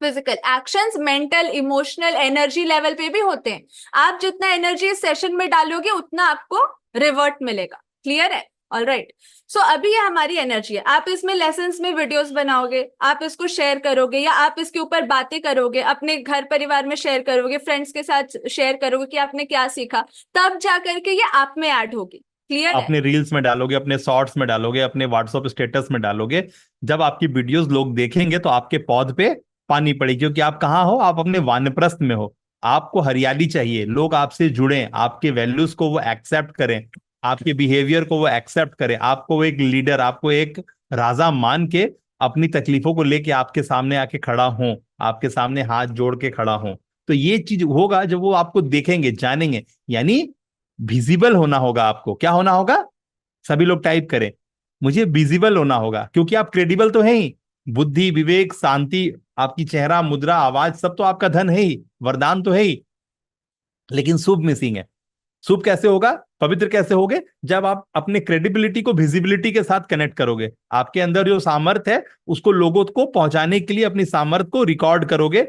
physical actions mental emotional energy level पे भी होते हैं। आप जितना एनर्जी इस सेशन में डालोगे उतना आपको रिवर्ट मिलेगा। क्लियर है? All right. सो अभी ये हमारी एनर्जी है, आप इसमें लेसन्स में वीडियोस बनाओगे, आप इसको शेयर करोगे या आप इसके ऊपर बातें करोगे, अपने घर परिवार में शेयर करोगे, फ्रेंड्स के साथ शेयर करोगे कि आपने क्या सीखा, तब जा करके ये आप में ऐड होगी। क्लियर है? अपने रील्स में डालोगे, अपने शॉर्ट्स में डालोगे, अपने व्हाट्सएप स्टेटस में डालोगे। जब आपकी वीडियोस लोग देखेंगे तो आपके पौध पे पानी पड़ेगी, क्योंकि आप कहाँ हो, आप अपने वानप्रस्थ में हो। आपको हरियाली चाहिए, लोग आपसे जुड़ें, आपके वैल्यूज को वो एक्सेप्ट करें, आपके बिहेवियर को वो एक्सेप्ट करें, आपको वो एक लीडर, आपको एक राजा मान के अपनी तकलीफों को लेके आपके सामने आके खड़ा हो, आपके सामने हाथ जोड़ के खड़ा हो। तो ये चीज होगा जब वो आपको देखेंगे, जानेंगे, यानी विजिबल होना होगा। आपको क्या होना होगा? सभी लोग टाइप करें, मुझे विजिबल होना होगा, क्योंकि आप क्रेडिबल तो है ही। बुद्धि, विवेक, शांति, आपकी चेहरा, मुद्रा, आवाज, सब तो आपका धन है ही, वरदान तो है ही, लेकिन शुभ मिसिंग है। शुभ कैसे होगा, पवित्र कैसे होगे? जब आप अपने क्रेडिबिलिटी को विजिबिलिटी के साथ कनेक्ट करोगे, आपके अंदर जो सामर्थ्य है उसको लोगों को पहुंचाने के लिए अपनी सामर्थ्य को रिकॉर्ड करोगे,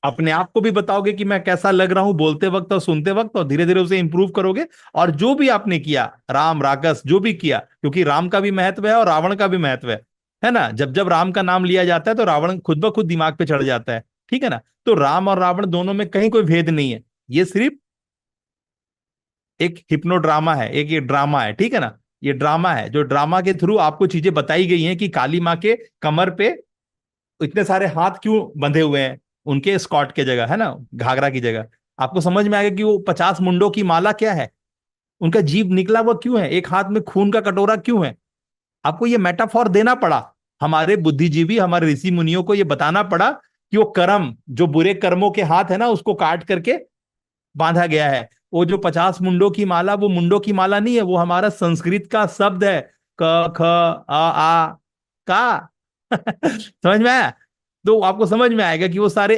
अपने आप को भी बताओगे कि मैं कैसा लग रहा हूं बोलते वक्त और सुनते वक्त, और धीरे धीरे उसे इंप्रूव करोगे। और जो भी आपने किया, राम राकस जो भी किया, क्योंकि राम का भी महत्व है और रावण का भी महत्व है ना। जब जब राम का नाम लिया जाता है तो रावण खुद ब खुद दिमाग पे चढ़ जाता है, ठीक है ना। तो राम और रावण दोनों में कहीं कोई भेद नहीं है, ये सिर्फ एक हिप्नो ड्रामा है, एक ये ड्रामा है, ठीक है ना। ये ड्रामा है, जो ड्रामा के थ्रू आपको चीजें बताई गई हैं कि काली माँ के कमर पे इतने सारे हाथ क्यों बंधे हुए हैं, उनके स्कॉट के जगह, है ना, घाघरा की जगह। आपको समझ में आएगा कि वो 50 मुंडों की माला क्या है, उनका जीभ निकला हुआ क्यों है, एक हाथ में खून का कटोरा क्यों है। आपको ये मेटाफॉर देना पड़ा, हमारे बुद्धिजीवी, हमारे ऋषि मुनियों को ये बताना पड़ा कि वो कर्म, जो बुरे कर्मों के हाथ है ना, उसको काट करके बांधा गया है। वो जो 50 मुंडों की माला, वो मुंडों की माला नहीं है, वो हमारा संस्कृत का शब्द है, क ख आ का समझ में आया? तो आपको समझ में आएगा कि वो सारे,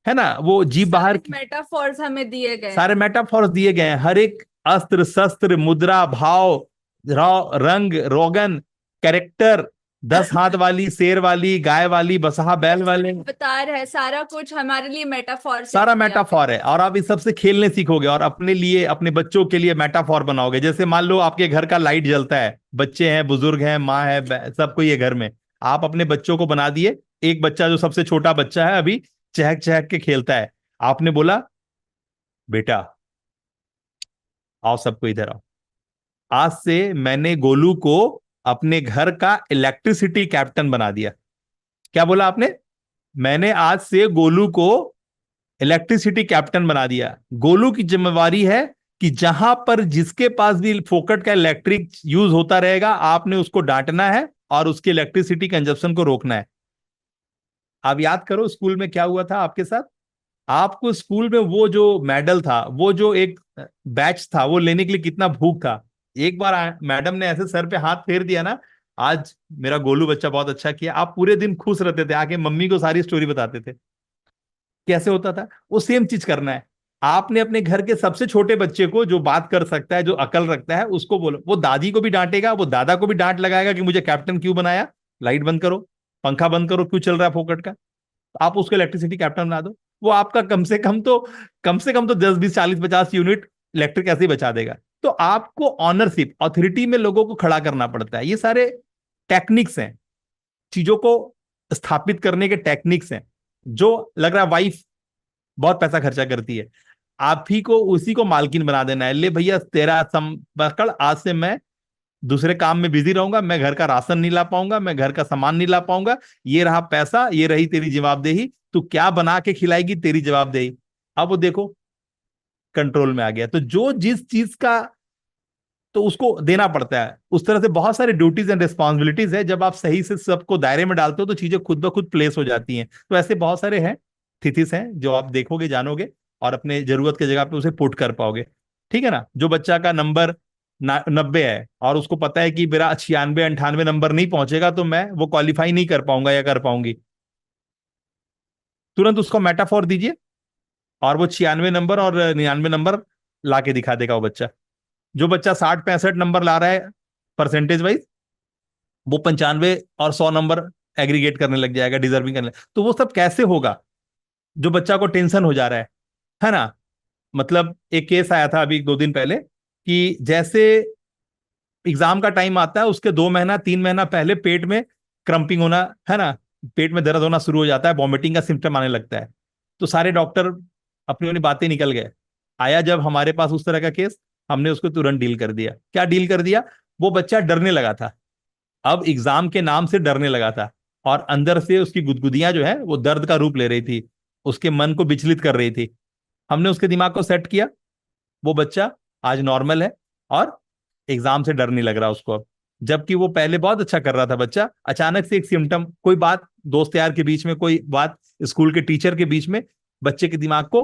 है ना, वो जीभ बाहर, मेटाफॉर्स हमें दिए गए, सारे मेटाफॉर्स दिए गए हैं। हर एक अस्त्र शस्त्र, मुद्रा, भाव, रंग, रोगन, कैरेक्टर, 10 हाथ वाली, शेर वाली, गाय वाली, बसहा बैल वाले, बता रहे, सारा कुछ हमारे लिए मेटाफॉर, सारा मेटाफॉर है। और आप इस सबसे खेलने सीखोगे और अपने लिए, अपने बच्चों के लिए मेटाफॉर बनाओगे। जैसे मान लो आपके घर का लाइट जलता है, बच्चे हैं, बुजुर्ग हैं, माँ है, सब कोई है घर में, आप अपने बच्चों को बना दिए। एक बच्चा जो सबसे छोटा बच्चा है अभी, चहक चहक के खेलता है, आपने बोला बेटा आओ सबको इधर आओ, आज से मैंने गोलू को अपने घर का इलेक्ट्रिसिटी कैप्टन बना दिया। क्या बोला आपने? मैंने आज से गोलू को इलेक्ट्रिसिटी कैप्टन बना दिया। गोलू की जिम्मेवारी है कि जहां पर जिसके पास भी फोकट का इलेक्ट्रिक यूज होता रहेगा, आपने उसको डांटना है और उसके इलेक्ट्रिसिटी कंजप्शन को रोकना है। आप याद करो स्कूल में क्या हुआ था आपके साथ। आपको स्कूल में वो जो मेडल था, वो जो एक बैच था, वो लेने के लिए कितना भूख था। एक बार मैडम ने ऐसे सर पे हाथ फेर दिया ना, आज मेरा गोलू बच्चा बहुत अच्छा किया, आप पूरे दिन खुश रहते थे, आके मम्मी को सारी स्टोरी बताते थे। कैसे होता था? वो सेम चीज करना है। आपने अपने घर के सबसे छोटे बच्चे को, जो बात कर सकता है, जो अकल रखता है, उसको बोलो। वो दादी को भी डांटेगा, वो दादा को भी डांट लगाएगा कि मुझे कैप्टन क्यों बनाया, लाइट बंद करो, पंखा बंद करो, क्यों चल रहा है फोकट का। आप उसको इलेक्ट्रिसिटी कैप्टन बना दो, वो आपका कम से कम तो 10 20 40 50 यूनिट इलेक्ट्रिक ऐसे ही बचा देगा। तो आपको ऑनरशिप, ऑथोरिटी में लोगों को खड़ा करना पड़ता है। ये सारे टेक्निक्स हैं, चीजों को स्थापित करने के टेक्निक्स हैं। जो लग रहा है वाइफ बहुत पैसा खर्चा करती है, आप ही को उसी को मालकिन बना देना है। ले भैया तेरा पकड़, आज से मैं दूसरे काम में बिजी रहूंगा, मैं घर का राशन नहीं ला पाऊंगा, मैं घर का सामान नहीं ला पाऊंगा, ये रहा पैसा, ये रही तेरी जवाबदेही, तू क्या बना के खिलाएगी तेरी जवाबदेही। अब वो देखो कंट्रोल में आ गया। तो जो जिस चीज का तो उसको देना पड़ता है। उस तरह से बहुत सारे ड्यूटीज एंड रिस्पॉन्सिबिलिटीज है, जब आप सही से सबको दायरे में डालते हो तो चीजें खुद ब खुद प्लेस हो जाती हैं। तो ऐसे बहुत सारे हैं, थिथिस हैं जो आप देखोगे, जानोगे और अपने जरूरत की जगह पे उसे पुट कर पाओगे। ठीक है ना। जो बच्चा का नंबर 90 है और उसको पता है कि मेरा 96 98 नंबर नहीं पहुंचेगा तो मैं वो क्वालिफाई नहीं कर पाऊंगा या कर पाऊंगी, तुरंत उसको मेटाफोर दीजिए और वो 96 नंबर और 99 नंबर ला के दिखा देगा वो बच्चा। जो बच्चा 60 65 नंबर ला रहा है परसेंटेज वाइज, वो 95 और 100 नंबर एग्रीगेट करने लग जाएगा, डिजर्विंग करने। तो वो सब कैसे होगा? जो बच्चा को टेंशन हो जा रहा है ना। मतलब एक केस आया था अभी 2 दिन पहले कि जैसे एग्जाम का टाइम आता है उसके 2 महीना 3 महीना पहले पेट में क्रम्पिंग होना, है ना, पेट में दर्द होना शुरू हो जाता है, वॉमिटिंग का सिम्टम आने लगता है। तो सारे डॉक्टर अपनी अपनी बातें निकल गए। आया जब हमारे पास उस तरह का केस, हमने उसको तुरंत डील कर दिया। क्या डील कर दिया? वो बच्चा डरने लगा था, अब एग्जाम के नाम से डरने लगा था, और अंदर से उसकी गुदगुदियां जो है वो दर्द का रूप ले रही थी, उसके मन को विचलित कर रही थी। हमने उसके दिमाग को सेट किया, वो बच्चा आज नॉर्मल है और एग्जाम से डर नहीं लग रहा उसको अब। जबकि वो पहले बहुत अच्छा कर रहा था बच्चा, अचानक से एक सिम्टम, कोई बात दोस्त यार के बीच में, कोई बात स्कूल के टीचर के बीच में, बच्चे के दिमाग को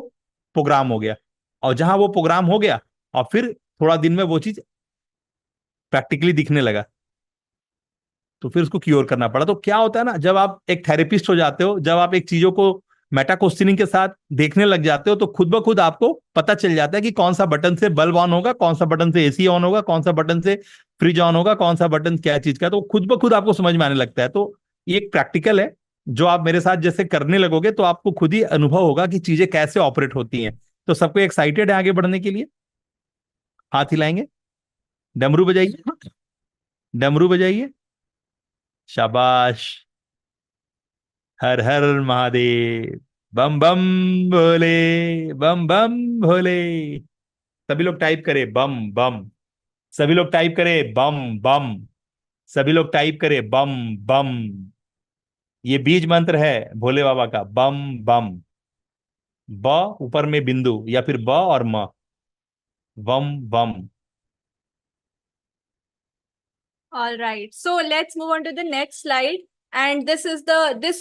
प्रोग्राम हो गया। और जहां वो प्रोग्राम हो गया और फिर थोड़ा दिन में वो चीज प्रैक्टिकली दिखने लगा, तो फिर उसको क्योर करना पड़ा। तो क्या होता है ना, जब आप एक थेरेपिस्ट हो जाते हो, जब आप एक चीजों को मेटा क्वेश्चनिंग के साथ देखने लग जाते हो, तो खुद ब खुद आपको पता चल जाता है कि कौन सा बटन से बल्ब ऑन होगा, कौन सा बटन से एसी ऑन होगा, कौन सा बटन से फ्रिज ऑन होगा, कौन सा बटन क्या चीज का, तो खुद ब खुद आपको समझ में आने लगता है। तो ये एक प्रैक्टिकल है जो आप मेरे साथ जैसे करने लगोगे तो आपको खुद ही अनुभव होगा कि चीजें कैसे ऑपरेट होती हैं। तो सबको एक्साइटेड है आगे बढ़ने के लिए? हाथ हिलाएंगे, डमरू बजाइए, डमरू बजाइए, शाबाश, हर हर महादेव, बम बम भोले, बम बम भोले। सभी लोग टाइप करें बम बम, सभी लोग टाइप करें बम बम, सभी लोग टाइप करें बम बम। ये बीज मंत्र है भोले बाबा का, बम बम। ब ऊपर में बिंदु या फिर ब और म, बम बम। All right. So let's move on to the next slide. And this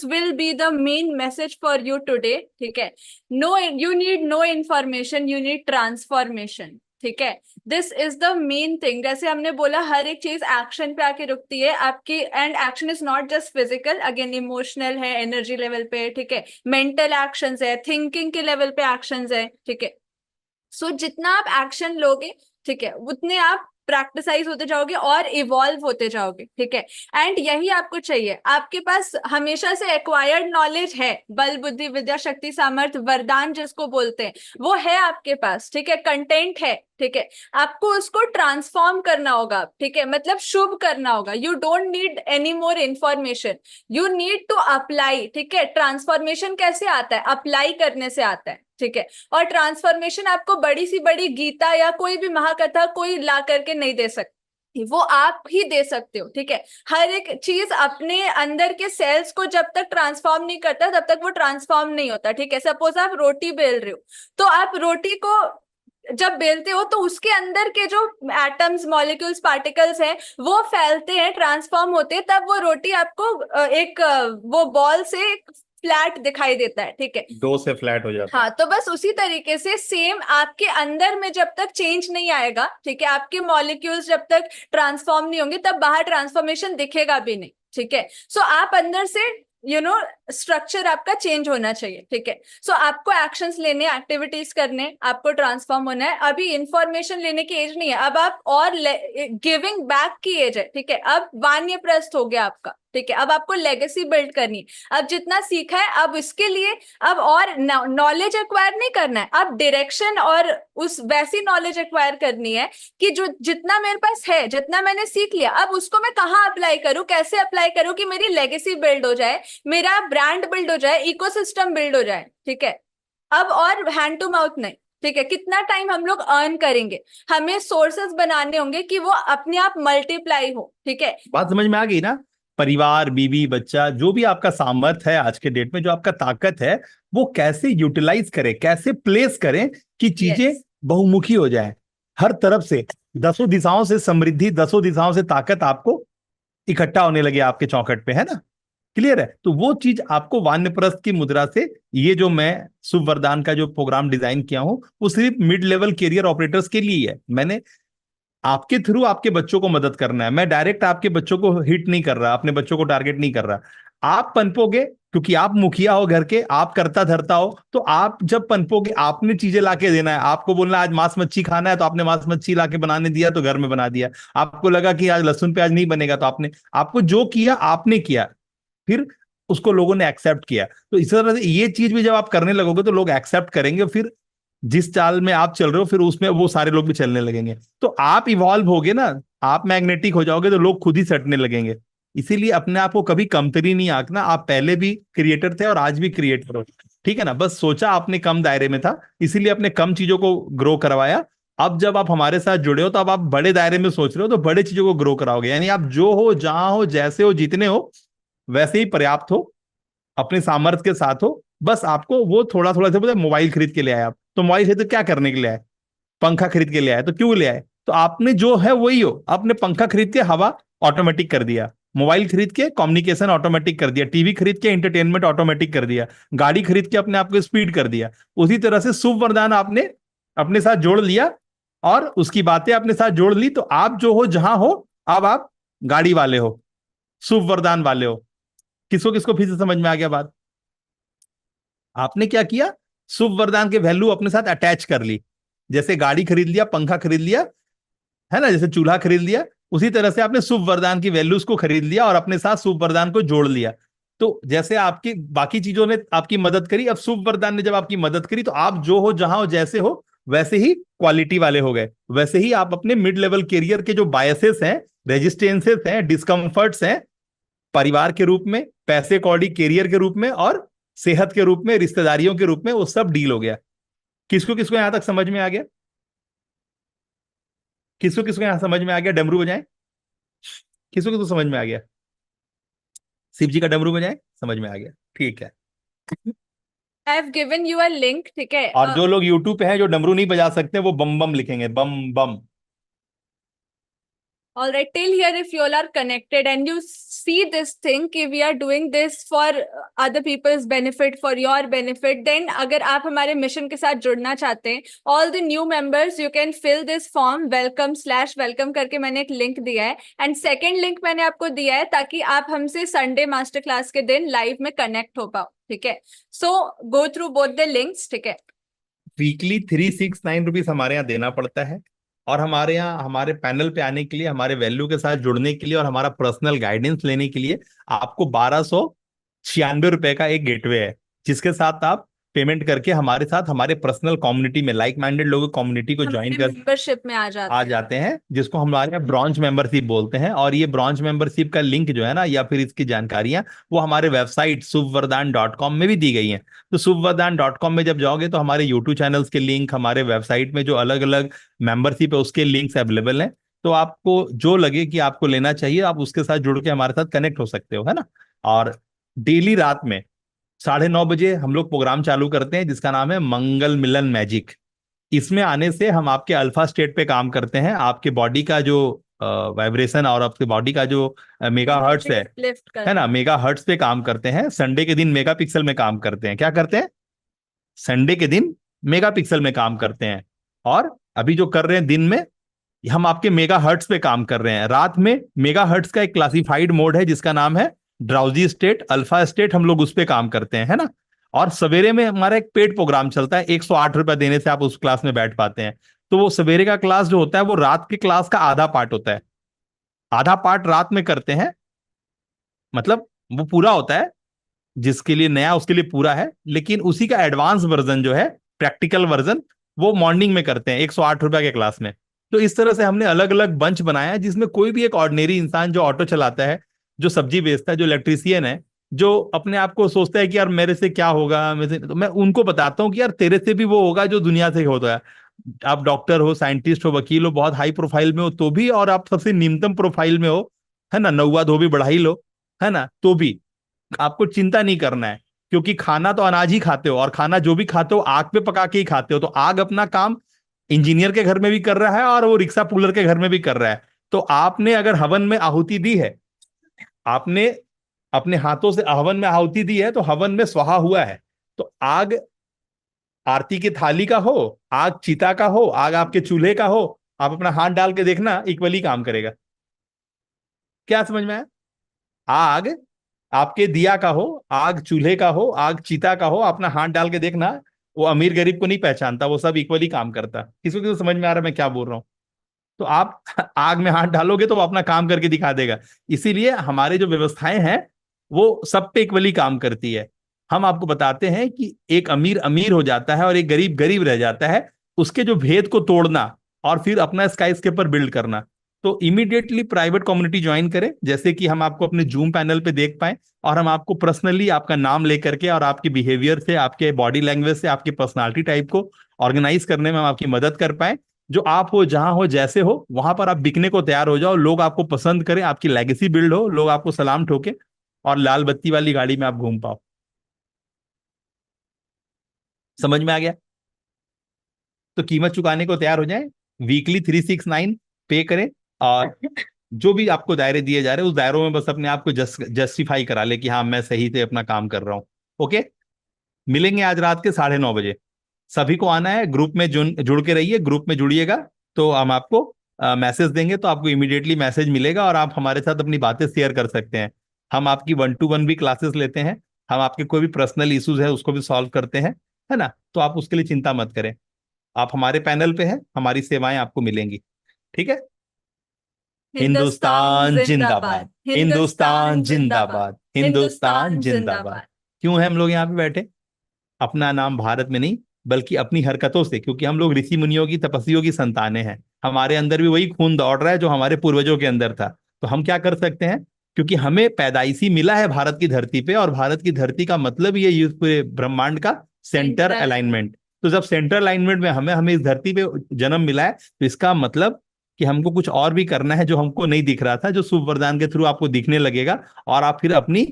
will be the main message for you today. ठीक है. No, you need no information. You need transformation. ठीक है. This is the main thing. जैसे हमने बोला हर एक चीज action पे आके रुकती है आपकी, and action is not just physical, again emotional है, एनर्जी लेवल पे, ठीक है, मेंटल एक्शंस है, थिंकिंग के लेवल पे एक्शंस है, ठीक है. सो जितना आप एक्शन लोगे, ठीक है, उतने आप प्रैक्टिसाइज होते जाओगे और इवॉल्व होते जाओगे, ठीक है. एंड यही आपको चाहिए. आपके पास हमेशा से एक्वायर्ड नॉलेज है, बल बुद्धि विद्या शक्ति सामर्थ्य वरदान जिसको बोलते हैं, वो है आपके पास, ठीक है, कंटेंट है, ठीक है. आपको उसको ट्रांसफॉर्म करना होगा, ठीक है, मतलब शुभ करना होगा. You don't need any more information, you need to apply, ठीक है. ट्रांसफॉर्मेशन कैसे आता है? अप्लाई करने से आता है, ठीक है. और ट्रांसफॉर्मेशन आपको बड़ी सी बड़ी गीता या कोई भी महाकथा कोई ला करके नहीं दे सकती, वो आप ही दे सकते हो, ठीक है. हर एक चीज अपने अंदर के सेल्स को जब तक ट्रांसफॉर्म नहीं करता तब तक वो ट्रांसफॉर्म नहीं होता, ठीक है. सपोज आप रोटी बेल रहे हो, तो आप रोटी को जब बेलते हो तो उसके अंदर के जो एटम्स, मॉलिक्यूल्स, पार्टिकल्स हैं वो फैलते हैं, ट्रांसफॉर्म होते हैं, तब वो रोटी आपको एक वो बॉल से फ्लैट दिखाई देता है, ठीक है, दो से फ्लैट हो जाता है. हाँ. तो बस उसी तरीके से सेम आपके अंदर में जब तक चेंज नहीं आएगा, ठीक है, आपके मॉलिक्यूल्स जब तक ट्रांसफॉर्म नहीं होंगे तब बाहर ट्रांसफॉर्मेशन दिखेगा भी नहीं, ठीक है. सो आप अंदर से स्ट्रक्चर आपका चेंज होना चाहिए, ठीक है. सो आपको एक्शंस लेने, एक्टिविटीज करने, आपको ट्रांसफॉर्म होना है. अभी इंफॉर्मेशन लेने की एज नहीं है, अब आप और गिविंग बैक की एज है, ठीक है. अब वानप्रस्थ हो गया आपका, ठीक है. अब आपको लेगेसी बिल्ड करनी है. अब जितना सीखा है अब इसके लिए अब और नॉलेज एक्वायर नहीं करना है, अब डायरेक्शन और उस वैसी नॉलेज एक्वायर करनी है कि जो जितना मेरे पास है, जितना मैंने सीख लिया, अब उसको मैं कहाँ अप्लाई करूँ, कैसे अप्लाई करूँ कि मेरी लेगेसी बिल्ड हो जाए, मेरा ब्रांड बिल्ड हो जाए, इकोसिस्टम बिल्ड हो जाए, ठीक है. अब और हैंड टू माउथ नहीं, ठीक है. कितना टाइम हम लोग अर्न करेंगे, हमें सोर्सेस बनाने होंगे कि वो अपने आप मल्टीप्लाई हो, ठीक है. बात समझ में आ गई ना? परिवार, बीवी, बच्चा, जो भी आपका सामर्थ्य है आज के डेट में, जो आपका ताकत है, वो कैसे यूटिलाइज करें, कैसे प्लेस करें कि चीजें Yes. बहुमुखी हो जाए हर तरफ से. 10 दिशाओं से समृद्धि, 10 दिशाओं से ताकत आपको इकट्ठा होने लगे आपके चौखट पे, है ना? क्लियर है? तो वो चीज आपको वानप्रस्थ की मुद्रा से, ये जो मैं शुभ वरदान का जो प्रोग्राम डिजाइन किया हूं वो सिर्फ मिड लेवल कैरियर ऑपरेटर्स के लिए ही है। मैंने आपके थ्रू आपके बच्चों को मदद करना है, मैं डायरेक्ट आपके बच्चों को हिट नहीं कर रहा, अपने बच्चों को टारगेट नहीं कर रहा। आप पनपोगे क्योंकि आप मुखिया हो घर के, आप करता धरता हो, तो आप जब पनपोगे आपने चीजें लाके देना है। आपको बोलना आज मांस मच्छी खाना है तो आपने मांस मच्छी लाके बनाने दिया तो घर में बना दिया। आपको लगा कि आज लहसुन प्याज नहीं बनेगा तो आपने, आपको जो किया आपने किया, फिर उसको लोगों ने एक्सेप्ट किया। तो इस तरह से ये चीज भी जब आप करने लगोगे तो लोग एक्सेप्ट करेंगे, फिर जिस चाल में आप चल रहे हो फिर उसमें वो सारे लोग भी चलने लगेंगे। तो आप इवॉल्व होगे ना, आप मैग्नेटिक हो जाओगे तो लोग खुद ही सटने लगेंगे। इसीलिए अपने आप को कभी कमतरी नहीं आंकना। आप पहले भी क्रिएटर थे और आज भी क्रिएटर हो, ठीक है ना? बस सोचा आपने कम दायरे में था, इसीलिए अपने कम चीजों को ग्रो करवाया। अब जब आप हमारे साथ जुड़े हो तो अब आप बड़े दायरे में सोच रहे हो तो बड़े चीजों को ग्रो कराओगे। यानी आप जो हो, जहां हो, जैसे हो, जितने हो वैसे ही पर्याप्त हो, अपने सामर्थ्य के साथ हो। बस आपको वो थोड़ा थोड़ा से बोलते मोबाइल खरीद के ले आए आप, तो मोबाइल खरीद के क्या करने के लिए आए? पंखा खरीद के ले आए, तो क्यों ले आए? तो आपने जो है वही हो। आपने पंखा खरीद के हवा ऑटोमेटिक कर दिया, मोबाइल खरीद के कम्युनिकेशन ऑटोमेटिक कर दिया, टीवी खरीद के एंटरटेनमेंट ऑटोमेटिक कर दिया, गाड़ी खरीद के अपने आप को स्पीड कर दिया। उसी तरह से शुभ वरदान आपने अपने साथ जोड़ लिया और उसकी बातें अपने साथ जोड़ ली, तो आप जो हो, जहां हो, अब आप गाड़ी वाले हो, शुभ वरदान वाले हो। किसको किसको फिर से समझ में आ गया बात? आपने क्या किया? शुभ वरदान के वैल्यू अपने साथ अटैच कर ली। जैसे गाड़ी खरीद लिया, पंखा खरीद लिया, है ना, जैसे चूल्हा खरीद लिया, उसी तरह से आपने शुभ वरदान की वैल्यूज को खरीद लिया और अपने साथ शुभ वरदान को जोड़ लिया। तो जैसे आपकी बाकी चीजों ने आपकी मदद करी, अब शुभ वरदान ने जब आपकी मदद करी, तो आप जो हो, जहां हो, जैसे हो वैसे ही क्वालिटी वाले हो गए। वैसे ही आप अपने मिड लेवल कैरियर के जो बायसेस हैं, रेजिस्टेंसेस हैं, डिस्कम्फर्ट्स हैं, परिवार के रूप में, पैसे कौड़ी कैरियर के रूप में और सेहत के रूप में, रिश्तेदारियों के रूप में, वो सब डील हो गया। किसको किसको यहां तक समझ में आ गया? किसको किसको यहां समझ में आ गया? डमरू बजाएं। किसको किसको समझ में आ गया? शिव जी का डमरू बजाएं। समझ में आ गया, ठीक है। I have given you a link, ठीक है? और जो लोग यूट्यूब पे हैं जो डमरू नहीं बजा सकते वो बम बम लिखेंगे, बम बम। All right, till here, if you all are connected and you see this thing कि we are doing this for other people's benefit, for your benefit, then अगर आप हमारे मिशन के साथ जुड़ना चाहते हैं, all the new members you can fill this form welcome/welcome करके मैंने एक लिंक दिया है, and second लिंक मैंने आपको दिया है ताकि आप हमसे संडे मास्टर क्लास के दिन लाइव में कनेक्ट हो पाओ, ठीक है? So go through both the links, ठीक है? वीकली 369 रुपीज हमारे यहाँ देना पड़ता है, और हमारे यहाँ हमारे पैनल पे आने के लिए, हमारे वैल्यू के साथ जुड़ने के लिए और हमारा पर्सनल गाइडेंस लेने के लिए आपको 1296 रुपए का एक गेटवे है, जिसके साथ आप पेमेंट करके हमारे साथ हमारे पर्सनल कम्युनिटी में, लाइक माइंडेड लोगों कम्युनिटी को ज्वाइन कर मेंबरशिप में आ जाते हैं, जिसको हमारे यहाँ ब्रॉन्ज मेंबरशिप बोलते हैं। और ये ब्रॉन्ज मेंबरशिप का लिंक जो है ना, या फिर इसकी जानकारियां, वो हमारे वेबसाइट शुभवरदान.com में भी दी गई हैं। तो शुभवरदान.com में जब जाओगे तो हमारे यूट्यूब चैनल्स के लिंक, हमारे वेबसाइट में जो अलग अलग मेंबरशिप है उसके लिंक्स अवेलेबल हैं। तो आपको जो लगे कि आपको लेना चाहिए, आप उसके साथ जुड़ के हमारे साथ कनेक्ट हो सकते हो, है ना? और डेली रात में 9:30 बजे हम लोग प्रोग्राम चालू करते हैं जिसका नाम है मंगल मिलन मैजिक। इसमें आने से हम आपके अल्फा स्टेट पे काम करते हैं, आपके बॉडी का जो वाइब्रेशन और आपके बॉडी का जो मेगा हर्ट्स है ना, मेगा हर्ट्स पे काम करते हैं। संडे के दिन मेगा पिक्सल में काम करते हैं। क्या करते हैं? संडे के दिन मेगा पिक्सल में काम करते हैं। और अभी जो कर रहे हैं दिन में, हम आपके मेगा हर्ट्स पे काम कर रहे हैं। रात में मेगा हर्ट्स का एक क्लासिफाइड मोड है जिसका नाम है ड्राउजी स्टेट, अल्फा स्टेट, हम लोग उस पे काम करते हैं, है ना? और सवेरे में हमारा एक पेड प्रोग्राम चलता है, 108 रुपए देने से आप उस क्लास में बैठ पाते हैं। तो वो सवेरे का क्लास जो होता है वो रात की क्लास का आधा पार्ट होता है। आधा पार्ट रात में करते हैं, मतलब वो पूरा होता है, जिसके लिए नया उसके लिए पूरा है, लेकिन उसी का एडवांस वर्जन जो है, प्रैक्टिकल वर्जन, वो मॉर्निंग में करते हैं 108 रुपए के क्लास में। तो इस तरह से हमने अलग अलग बंच बनाया है जिसमें कोई भी एक ऑर्डिनरी इंसान जो ऑटो चलाता है, जो सब्जी बेचता है, जो इलेक्ट्रीशियन है, जो अपने आप को सोचता है कि यार मेरे से क्या होगा, मेरे से, तो मैं उनको बताता हूँ कि यार तेरे से भी वो होगा जो दुनिया से होता है। आप डॉक्टर हो, साइंटिस्ट हो, वकील हो, बहुत हाई प्रोफाइल में हो तो भी, और आप सबसे निम्नतम प्रोफाइल में हो, है ना, नौवा धोबी बढ़ाई लो, है ना, तो भी आपको चिंता नहीं करना है। क्योंकि खाना तो अनाज ही खाते हो, और खाना जो भी खाते हो आग पे पका के ही खाते हो। तो आग अपना काम इंजीनियर के घर में भी कर रहा है और वो रिक्शा पुलर के घर में भी कर रहा है। तो आपने अगर हवन में आहुति दी है, आपने अपने हाथों से हवन में आहुति दी है, तो हवन में स्वाहा हुआ है। तो आग आरती की थाली का हो, आग चिता का हो, आग आपके चूल्हे का हो, आप अपना हाथ डाल के देखना, इक्वली काम करेगा। क्या समझ में आया? आग आपके दिया का हो, आग चूल्हे का हो, आग चिता का हो, अपना हाथ डाल के देखना, वो अमीर गरीब को नहीं पहचानता, वो सब इक्वली काम करता। किसी को समझ में आ रहा है मैं क्या बोल रहा हूं? तो आप आग में हाथ डालोगे तो वो अपना काम करके दिखा देगा। इसीलिए हमारे जो व्यवस्थाएं हैं वो सब पे इक्वली काम करती है। हम आपको बताते हैं कि एक अमीर अमीर हो जाता है और एक गरीब गरीब रह जाता है, उसके जो भेद को तोड़ना और फिर अपना स्काई स्केपर बिल्ड करना। तो इमीडिएटली प्राइवेट कम्युनिटी ज्वाइन करें, जैसे कि हम आपको अपने जूम पैनल पे देख पाए और हम आपको पर्सनली आपका नाम लेकर के और आपके बिहेवियर से, आपके बॉडी लैंग्वेज से, आपकी पर्सनालिटी टाइप को ऑर्गेनाइज करने में हम आपकी मदद कर पाए। जो आप हो, जहां हो, जैसे हो, वहां पर आप बिकने को तैयार हो जाओ, लोग आपको पसंद करें, आपकी लेगेसी बिल्ड हो, लोग आपको सलाम ठोके और लाल बत्ती वाली गाड़ी में आप घूम पाओ। समझ में आ गया? तो कीमत चुकाने को तैयार हो जाए, वीकली 369 पे करें और जो भी आपको दायरे दिए जा रहे हैं उस दायरों में बस अपने आप को जस्टिफाई करा ले कि हाँ मैं सही से अपना काम कर रहा हूं। ओके, मिलेंगे आज रात के 9:30 बजे। सभी को आना है, ग्रुप में जुड़ के रहिए, ग्रुप में जुड़िएगा तो हम आपको मैसेज देंगे, तो आपको इमीडिएटली मैसेज मिलेगा और आप हमारे साथ अपनी बातें शेयर कर सकते हैं। हम आपकी 1-to-1 भी क्लासेस लेते हैं, हम आपके कोई भी पर्सनल इश्यूज है उसको भी सॉल्व करते हैं, है ना? तो आप उसके लिए चिंता मत करें, आप हमारे पैनल पे हैं, हमारी सेवाएं आपको मिलेंगी। ठीक है? हिंदुस्तान जिंदाबाद, हिंदुस्तान जिंदाबाद, हिंदुस्तान जिंदाबाद। क्यों है हम लोग यहाँ पे बैठे? अपना नाम भारत में नहीं बल्कि अपनी हरकतों से, क्योंकि हम लोग ऋषि मुनियों की, तपस्वियों की संतानें हैं। हमारे अंदर भी वही खून दौड़ रहा है जो हमारे पूर्वजों के अंदर था। तो हम क्या कर सकते हैं? क्योंकि हमें पैदाइशी मिला है भारत की धरती पे, और भारत की धरती का मतलब ये पूरे ब्रह्मांड का सेंटर अलाइनमेंट। तो जब सेंटर अलाइनमेंट में हमें इस धरती पे जन्म मिला है, तो इसका मतलब कि हमको कुछ और भी करना है जो हमको नहीं दिख रहा था, जो शुभ वरदान के थ्रू आपको दिखने लगेगा। और आप फिर अपनी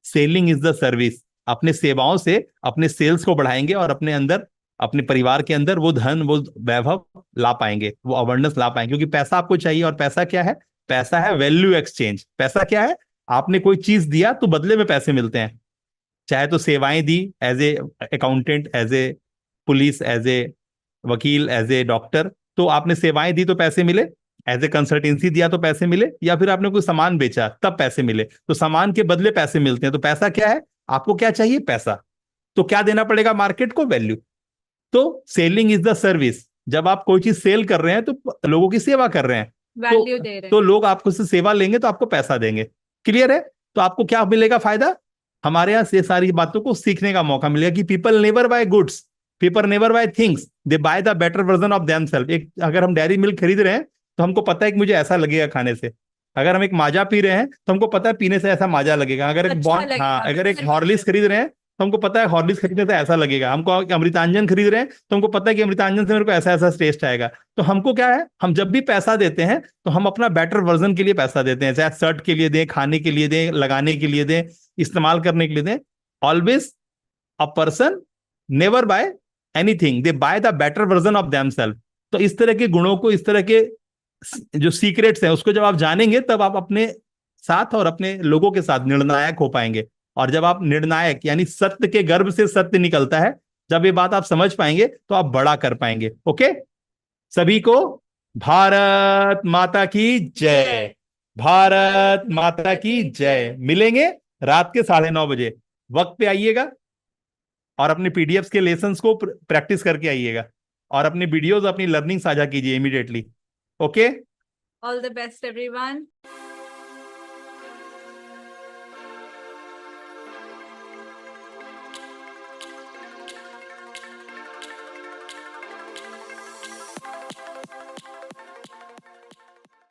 सेलिंग इज द सर्विस, अपने सेवाओं से अपने सेल्स को बढ़ाएंगे और अपने अंदर, अपने परिवार के अंदर वो धन, वो वैभव ला पाएंगे, वो अबंडेंस ला पाएंगे। क्योंकि पैसा आपको चाहिए, और पैसा क्या है? पैसा है वैल्यू एक्सचेंज। पैसा क्या है? आपने कोई चीज दिया तो बदले में पैसे मिलते हैं। चाहे तो सेवाएं दी as a accountant, as a police, as a वकील, एज ए डॉक्टर, तो आपने सेवाएं दी तो पैसे मिले, एज ए कंसल्टेंसी दिया तो पैसे मिले, या फिर आपने कोई सामान बेचा तब पैसे मिले। तो सामान के बदले पैसे मिलते हैं। तो पैसा क्या है? आपको क्या चाहिए? पैसा। तो क्या देना पड़ेगा मार्केट को? वैल्यू। तो सेलिंग इज द सर्विस। जब आप कोई चीज सेल कर रहे हैं तो लोगों की सेवा कर रहे हैं, वैल्यू दे रहे तो हैं। लोग आपको से सेवा लेंगे तो आपको पैसा देंगे। क्लियर है? तो आपको क्या मिलेगा फायदा? हमारे यहाँ से सारी बातों को सीखने का मौका मिलेगा कि people never buy goods, people never buy things, they buy the better version of themselves. एक अगर हम डेयरी मिल्क खरीद रहे हैं तो हमको पता है कि मुझे ऐसा लगेगा खाने से। अगर हम एक माजा पी रहे हैं तो हमको पता है पीने से ऐसा माजा लगेगा। अगर एक अच्छा लगेगा, हाँ, अगर एक बेहतर हॉर्लिक्स खरीद रहे हैं तो हमको पता है हॉर्लिक्स खरीदने से ऐसा लगेगा। हमको अमृतांजन खरीद रहे हैं तो हमको पता है कि अमृतांजन से मेरे को ऐसा ऐसा टेस्ट आएगा। तो हमको क्या है, हम जब भी पैसा देते हैं तो हम अपना बेटर वर्जन के लिए पैसा देते हैं। चाहे शर्ट के लिए दें, खाने के लिए दें, लगाने के लिए दें, इस्तेमाल करने के लिए दें। Always a person never buy anything, they buy the better version of themselves. तो इस तरह के गुणों को, इस तरह के जो सीक्रेट्स हैं उसको जब आप जानेंगे तब आप अपने साथ और अपने लोगों के साथ निर्णायक हो पाएंगे। और जब आप निर्णायक, यानी सत्य के गर्भ से सत्य निकलता है, जब ये बात आप समझ पाएंगे तो आप बड़ा कर पाएंगे। ओके, सभी को भारत माता की जय, भारत माता की जय। मिलेंगे रात के 9:30 बजे, वक्त पे आइएगा और अपने पीडीएफ के लेसन्स को प्रैक्टिस करके आइएगा और अपनी वीडियोस, अपनी लर्निंग साझा कीजिए immediately. Okay, All the best, everyone.